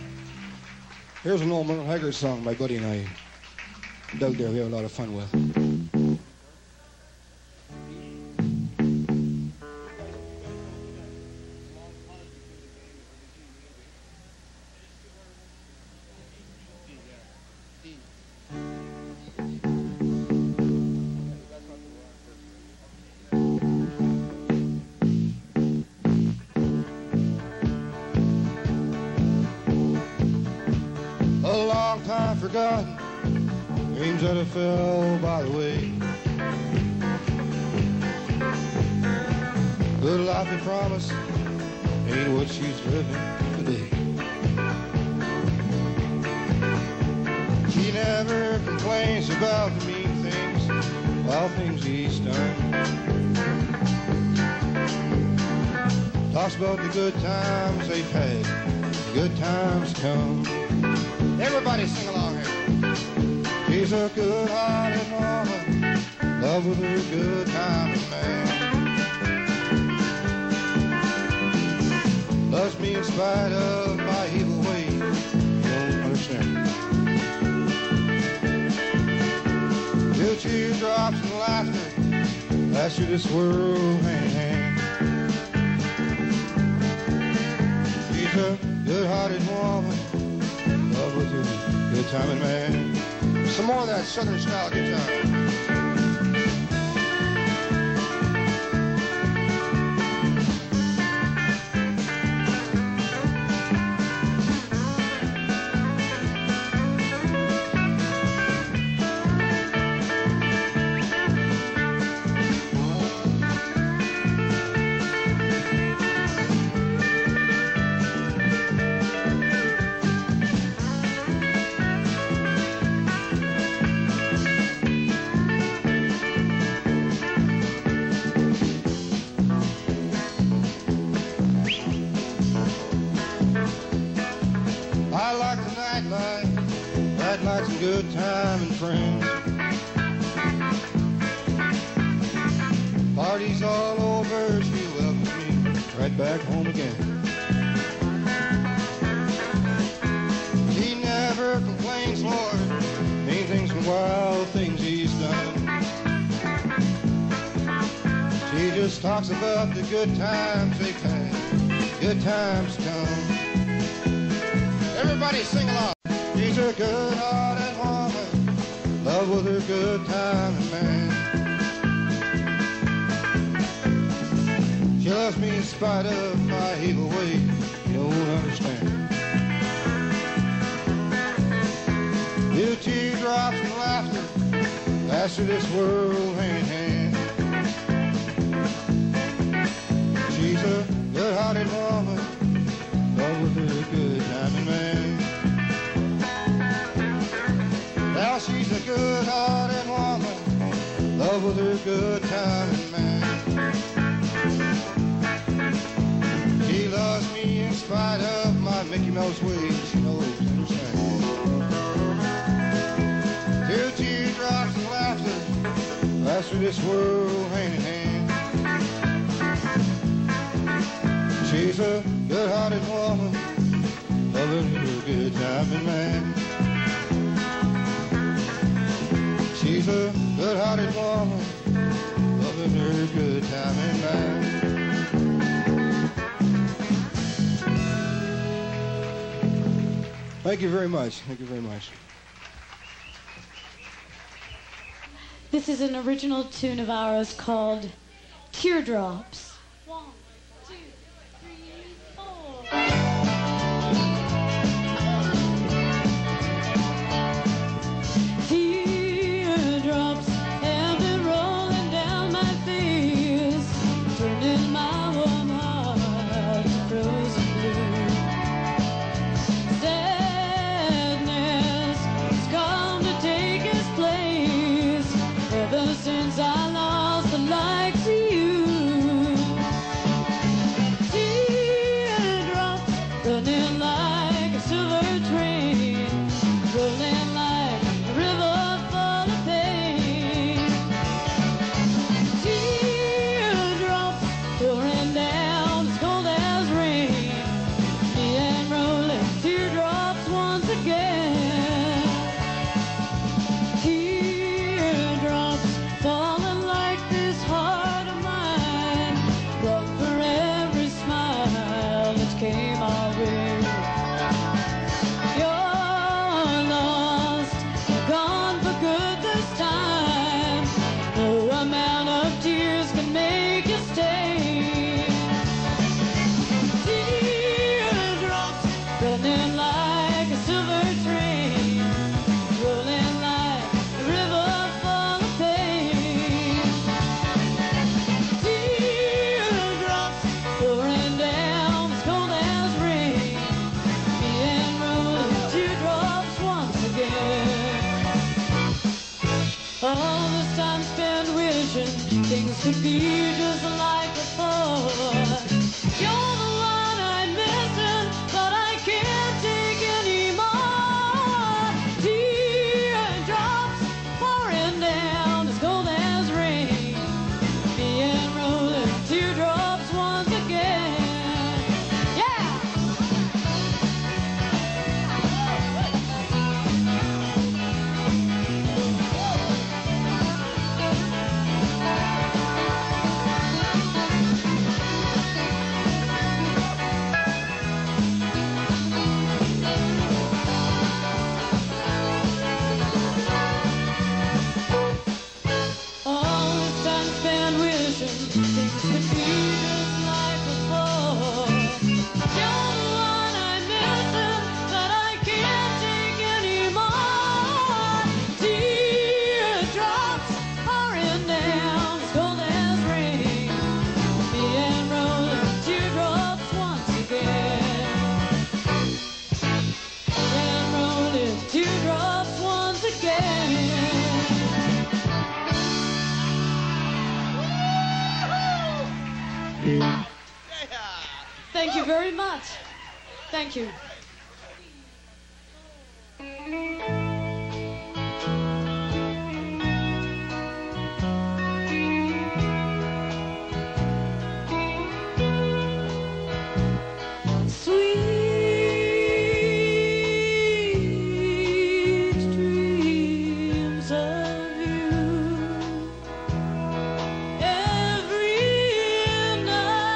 Here's an old Merle Haggard song my buddy and I dug there. We have a lot of fun with. Forgotten dreams that have fell by the way. Good life they promised ain't what she's living today. She never complains about the mean things, while things he's done. Talks about the good times they've had, the good times come. Everybody sing along here. She's a good-hearted woman, love with her good-timing man. Loves me in spite of my evil ways, you don't understand. Till teardrops and laughter pass through this world hand in hand. She's a good-hearted woman, love with her good timing man. Some more of that southern style guitar. Good time and friends. Parties all over, she welcomes me right back home again. He never complains, Lord, mean things and wild things he's done. She just talks about the good times they've had, good times come. Everybody sing along. She's a good-hearted woman, love with her good timing man. She loves me in spite of my evil ways, you don't understand. Little teardrops and laughter pass through this world hand in hand. She's a good-hearted woman, love with her good timing man. Now she's a good-hearted woman, love with her good timing man. She loves me in spite of my Mickey Mouse ways, she knows to understand. Till teardrops and laughter pass through this world hand in hand. She's a good-hearted woman, loving her good time and man. She's a good-hearted woman, loving her good time and man. Thank you very much. Thank you very much. This is an original tune of ours called Teardrops. 1, 2, 3, 4. Teardrops have been rolling down my face, turning my warm heart to frozen blue. Sadness has come to take its place ever since I lost the likes of you. Teardrops running like a silver train, rolling like a river full of pain. Teardrops pouring down as cold as rain, me and rolling teardrops once again. Teardrops falling like this heart of mine, wrong for every smile that came our way. You're lost, gone for good this time. No amount of tears can make you stay. Teardrops running like a silver train, rolling like a river full of pain. Teardrops pouring down as cold as rain, me and rolling teardrops once again. All this time spent wishing things could be just like before. You're the one I'm missing, but I can't take anymore. Teardrops pouring down as cold as rain, me and rolling teardrops once again. Yeah! All this time spent wishing things could be just like before. You're the one I'm missing, but I can't take anymore. Teardrops pouring down as cold as rain, me and rolling teardrops once again. Me and rolling teardrops once again. Thank you very much. Thank you. Sweet dreams of you every night.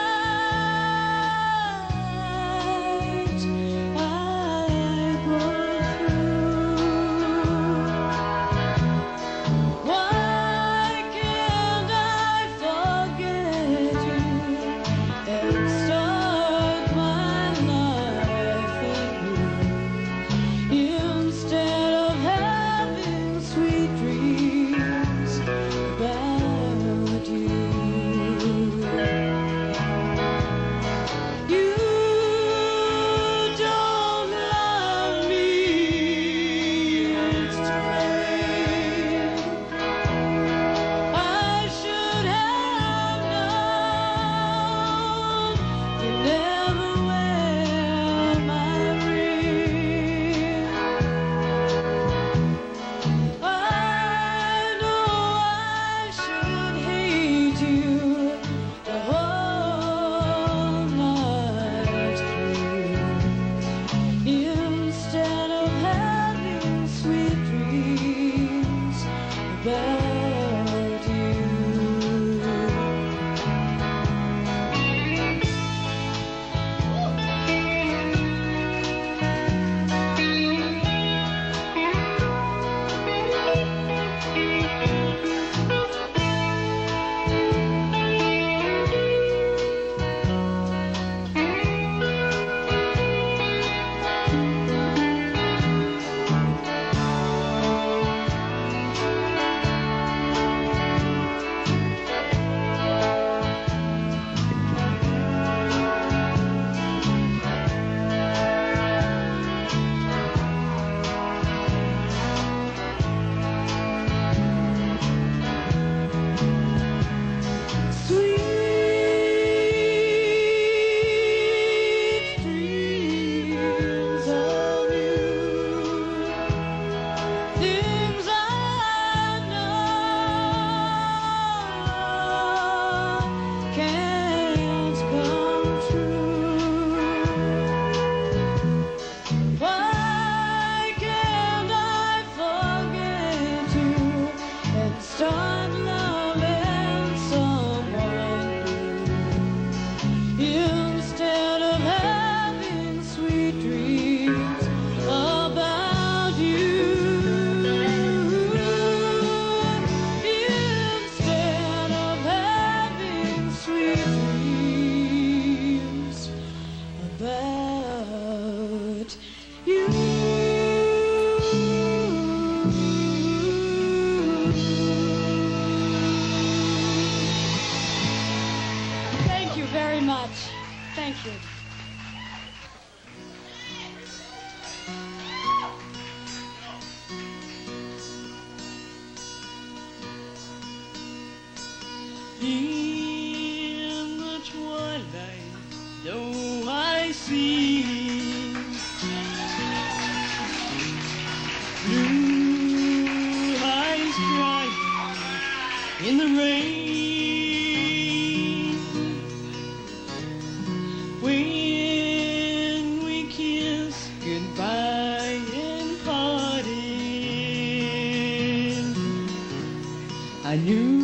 Nashville. In the twilight, though I see blue eyes crying in the rain, when we kiss goodbye and parted, I knew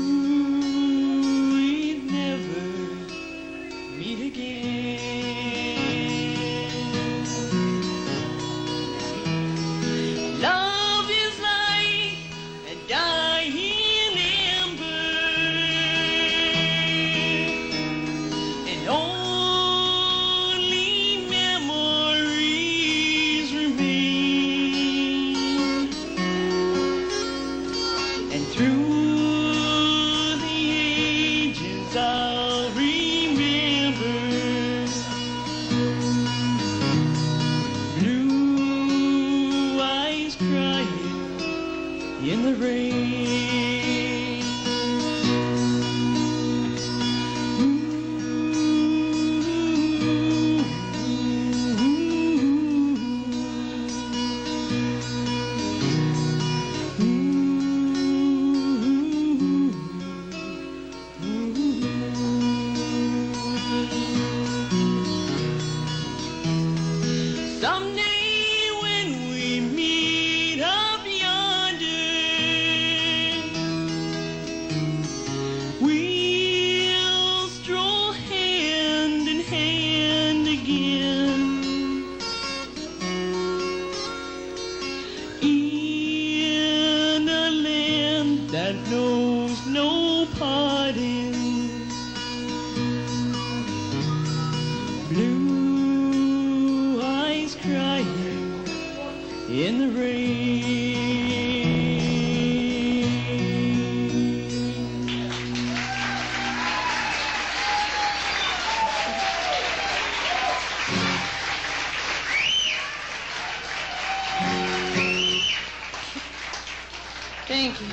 Thank you.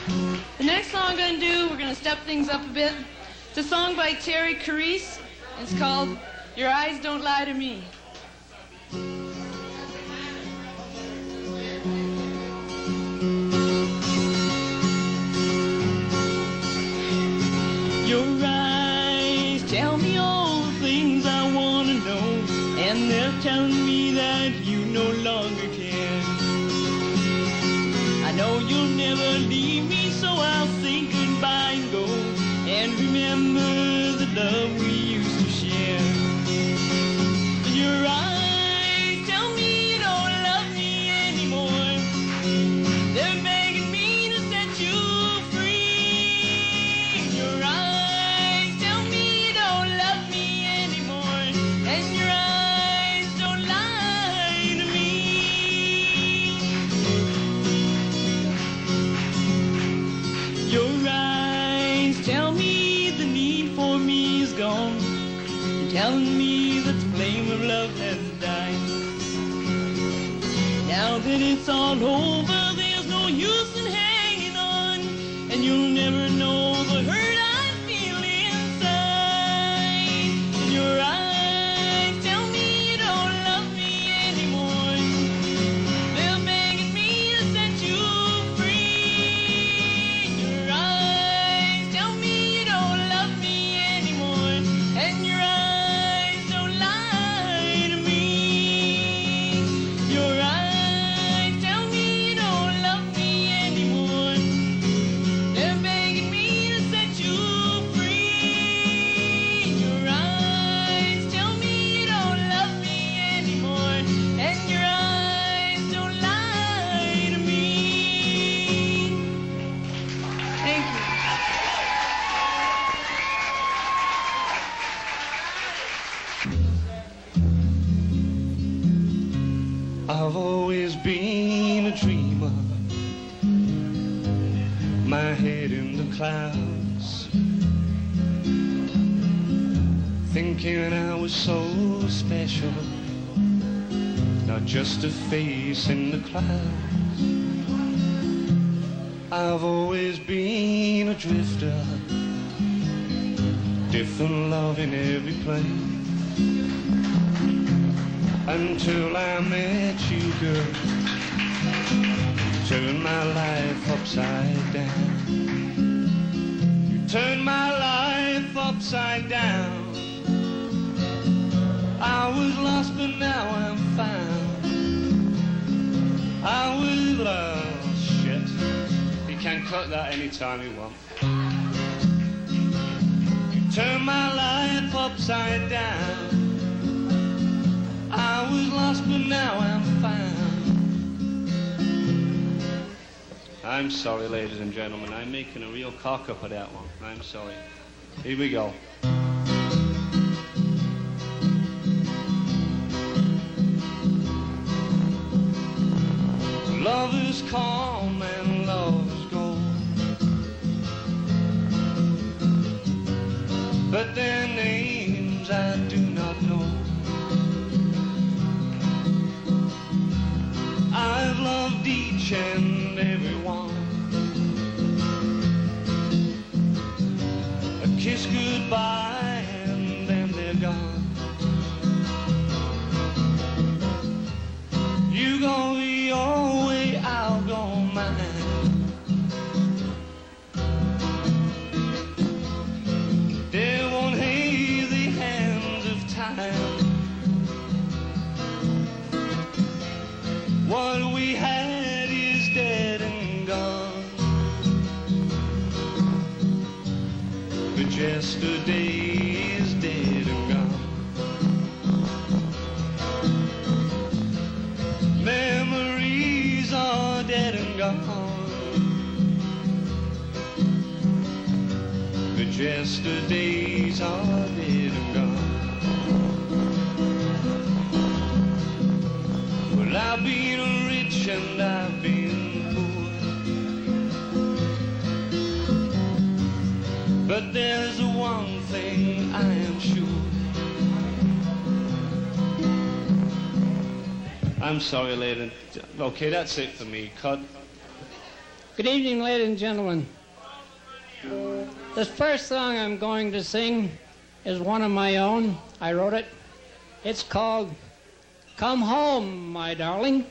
The next song I'm going to do, we're going to step things up a bit. It's a song by Terry Carice. It's called Your Eyes Don't Lie to Me. Your eyes tell me all the things I want to know, and they're telling me that you no longer care. I know you'll never leave me, so I'll say goodbye and go, and remember the love we used to share. Your eyes tell me you don't love me anymore. They're begging me to set you free. Your eyes tell me you don't love me anymore, and your eyes don't lie to me. Your eyes tell me the need for me is gone, telling me that the flame of love has died. Now that it's all over, there's no use in hanging on, and you'll never know the hurt I feel inside. And your eyes tell me you don't love me anymore. They're begging me to set you free. Your eyes tell me you don't love me anymore, and your eyes don't lie to me. Your eyes tell me you don't love me anymore. They're begging me to set you free. Your eyes tell me you don't love me anymore, and your eyes don't lie to me. Thank you. I've always been a dreamer, my head in the clouds, thinking I was so special, not just a face in the clouds. I've always been a drifter, different love in every place, until I met you, girl. Turn my life upside down. You turned my life upside down. I was lost, but now I'm found. I was lost. Shit. You can cut that anytime you want. You turned my life upside down. I was lost, but now I'm found. I'm sorry, ladies and gentlemen. I'm making a real cock up of that one. I'm sorry. Here we go. Lovers come and lovers go, but their names I do not know. I've loved each and every one. A kiss goodbye and then they're gone. You go your way, I'll go mine. There won't hate the hands of time. What we had is dead and gone. But yesterday is dead and gone. Memories are dead and gone. But yesterdays are dead and gone. Well, I've been rich and I've been poor, but there's one thing I am sure. I'm sorry, ladies. Okay, that's it for me. Cut. Good evening, ladies and gentlemen. This first song I'm going to sing is one of my own. I wrote it. It's called Come Home, My Darling.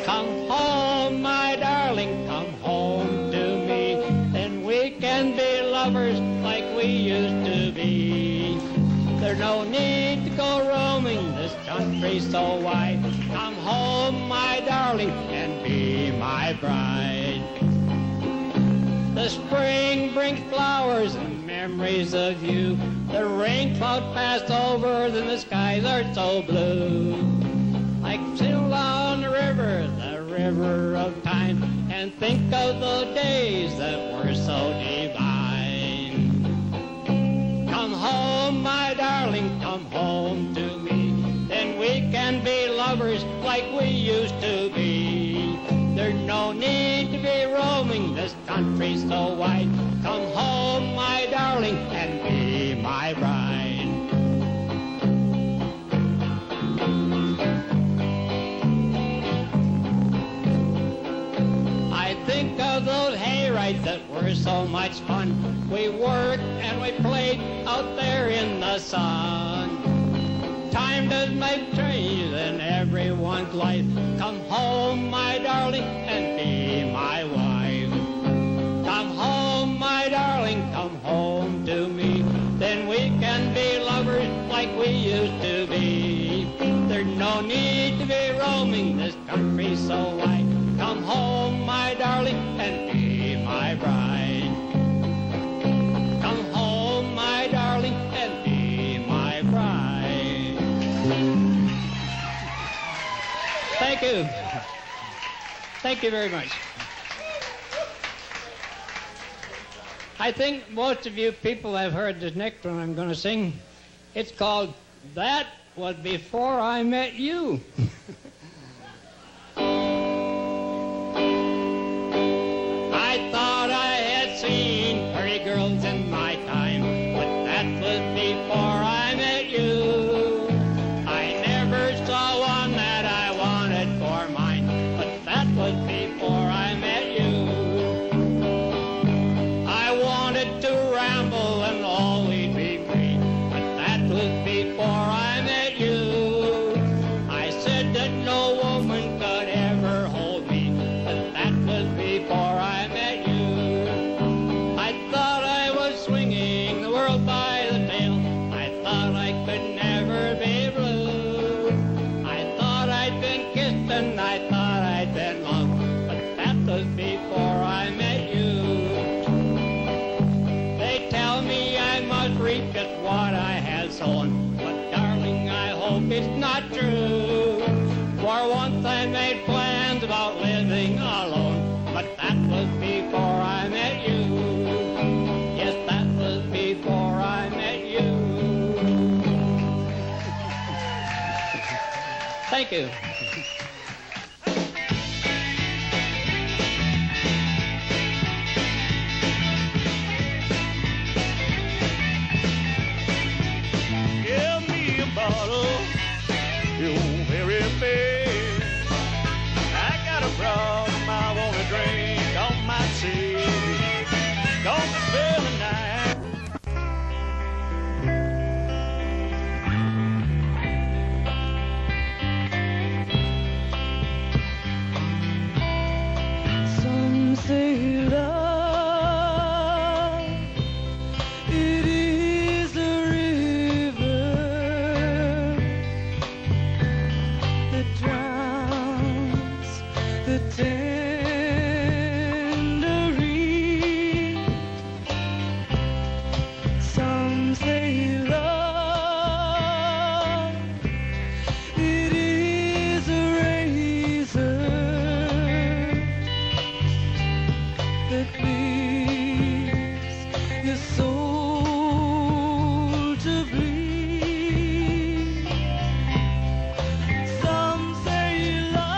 Come home, my darling, come home to me. Then we can be lovers like we used to be. There's no need to go roaming this country so wide. Come home, my darling, and be my bride. The spring brings flowers and memories of you. The rain cloud passed over, then the skies are so blue. I sail on the river of time, and think of the days that were so divine. Come home, my darling, come home to me. Then we can be lovers like we used to be. There's no need to be roaming this country so wide. Come home, my darling, and be my bride. I think of those hay rides that were so much fun. We worked and we played out there in the sun. Time does make change in everyone's life. Come home, my darling, and be my wife. Come home, my darling, come home to me. Then we can be lovers like we used to be. There's no need to be roaming this country so wide. Come home, my darling, and be my bride. Come home, my darling, and be my bride. Thank you. Thank you very much. I think most of you people have heard this next one I'm going to sing. It's called That Was Before I Met You. I thought I had seen pretty girls in my time, but For once I made plans about living alone, but that was before I met you. Yes, that was before I met you. Thank you. Give me a bottle, you very bad. I got a problem I wanna drink on my sea. Gonna spend the night. Some say love, it is a river that drowns the tender reed. Some say love, it is a razor that leaves your soul to bleed. Some say love,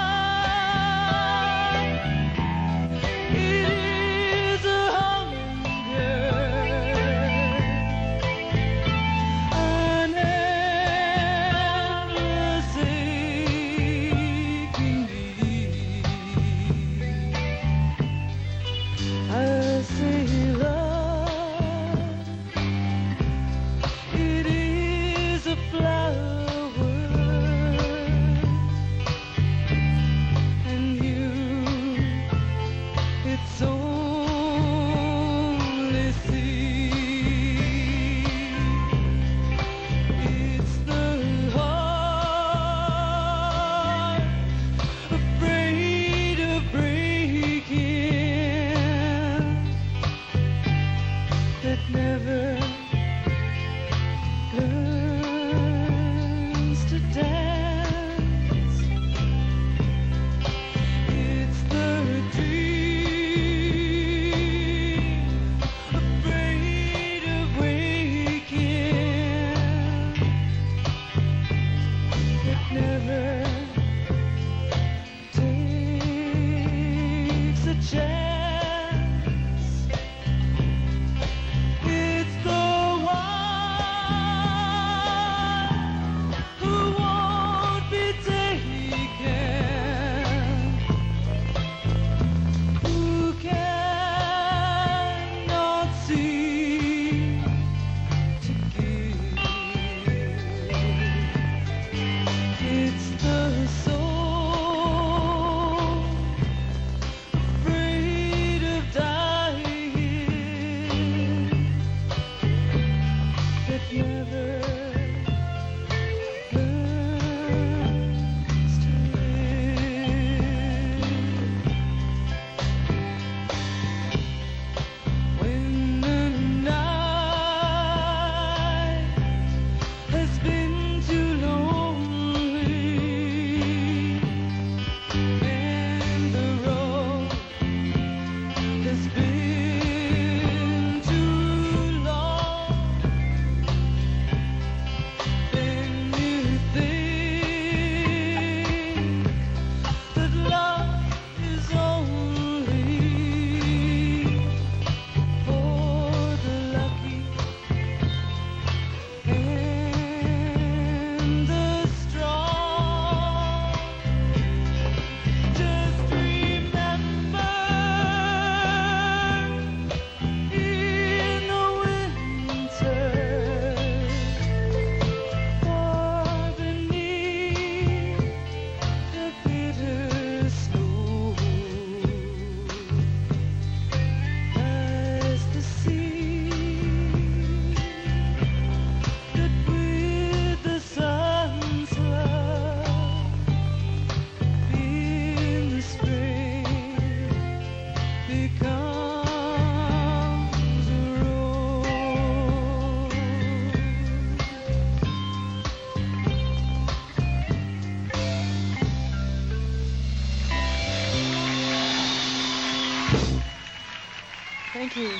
Thank you.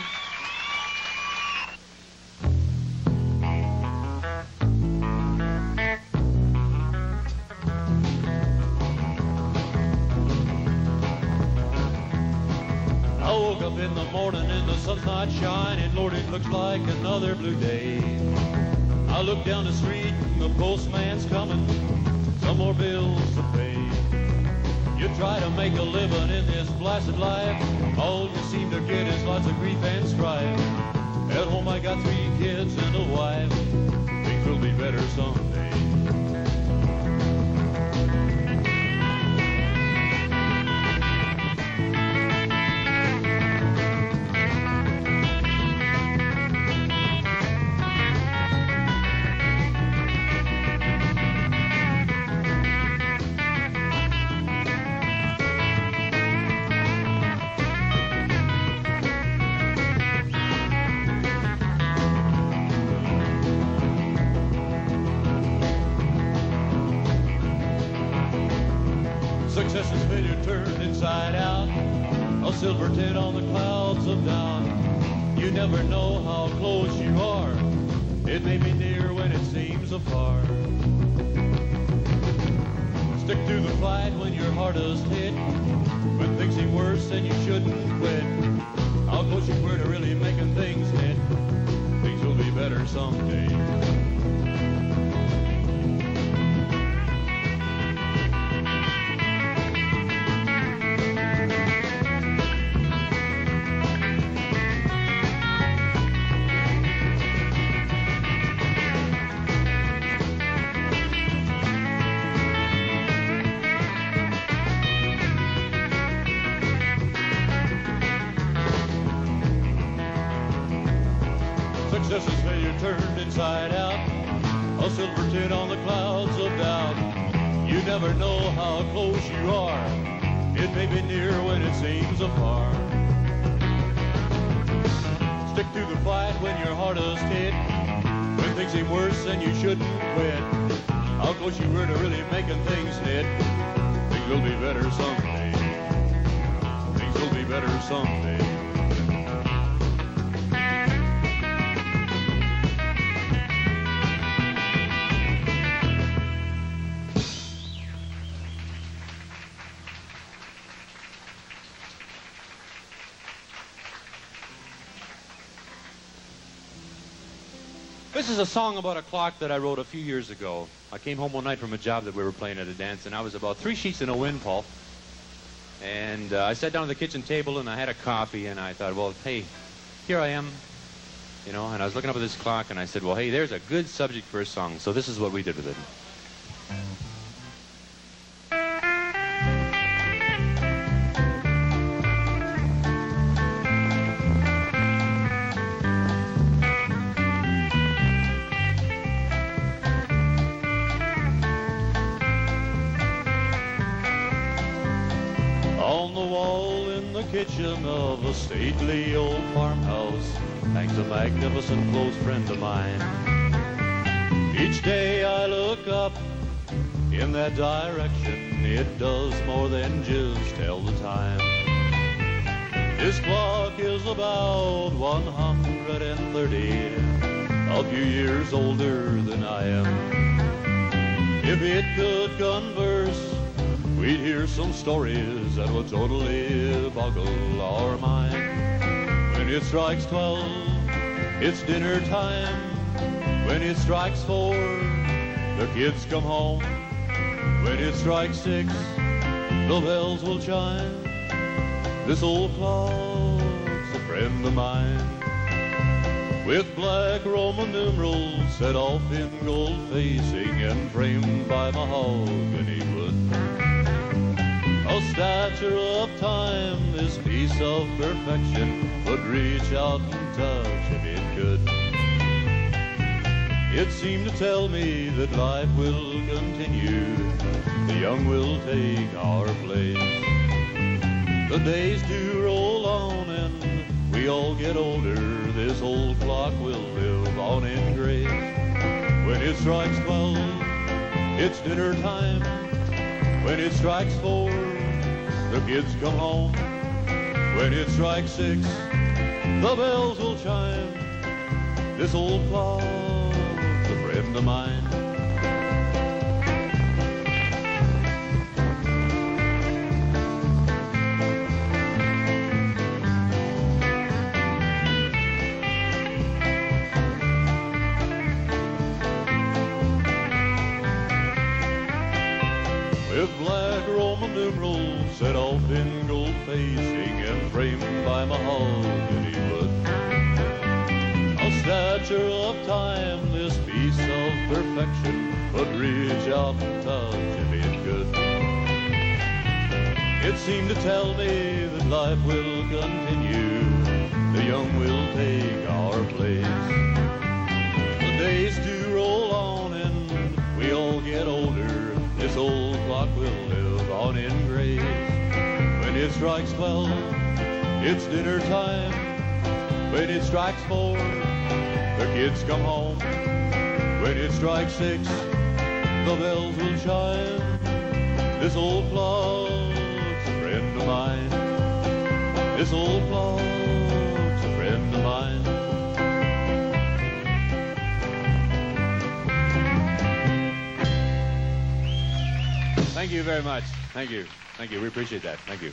I woke up in the morning and the sun's not shining. Lord, it looks like another blue day. I look down the street and the postman's coming. Some more bills to pay. You try to make a living in this blasted life. All you seem to get is lots of grief and strife. At home I got 3 kids and a wife. Things will be better someday. Success and failure turned inside out. A silver tit on the clouds of down. You never know how close you are. It may be near when it seems afar. Stick through the fight when your heart is hit. When things seem worse and you shouldn't quit. How close you were to really making things hit. Things will be better someday. Success and failure turned inside out. A silver tit on the clouds of doubt. You never know how close you are. It may be near when it seems afar. Stick through the fight when your heart is hit. When things seem worse and you shouldn't quit. How close you were to really making things hit. Things will be better someday. Things will be better someday. This is a song about a clock that I wrote a few years ago. I came home one night from a job that we were playing at a dance, and I was about 3 sheets in a wind, Paul. And I sat down at the kitchen table, and I had a coffee, and I thought, well, hey, here I am, you know, and I was looking up at this clock, and I said, well, hey, there's a good subject for a song. So this is what we did with it. Kitchen of a stately old farmhouse hangs a magnificent close friend of mine. Each day I look up in that direction. It does more than just tell the time. This clock is about 130, a few years older than I am. If it could converse, we'd hear some stories that would totally boggle our mind. When it strikes 12, it's dinner time. When it strikes 4, the kids come home. When it strikes 6, the bells will chime. This old clock's a friend of mine. With black Roman numerals set off in gold facing and framed by mahogany wood. A statue of time, this piece of perfection would reach out and touch if it could. It seemed to tell me that life will continue, the young will take our place. The days do roll on and we all get older, this old clock will live on in grace. When it strikes 12, it's dinner time. When it strikes 4, the kids come home. When it strikes 6, the bells will chime. This old clock's a friend of mine. With black Roman numerals set off in gold facing and framed by mahogany wood. A statue of time, this piece of perfection would reach out and touch if it could. It seemed to tell me that life will continue, the young will take our place. The days do roll on and we all get older. This old clock will live on in grace. When it strikes 12, it's dinner time. When it strikes 4, the kids come home. When it strikes 6, the bells will chime. This old clock's a friend of mine. This old clock's a friend of mine. Thank you very much. Thank you. Thank you. We appreciate that. Thank you.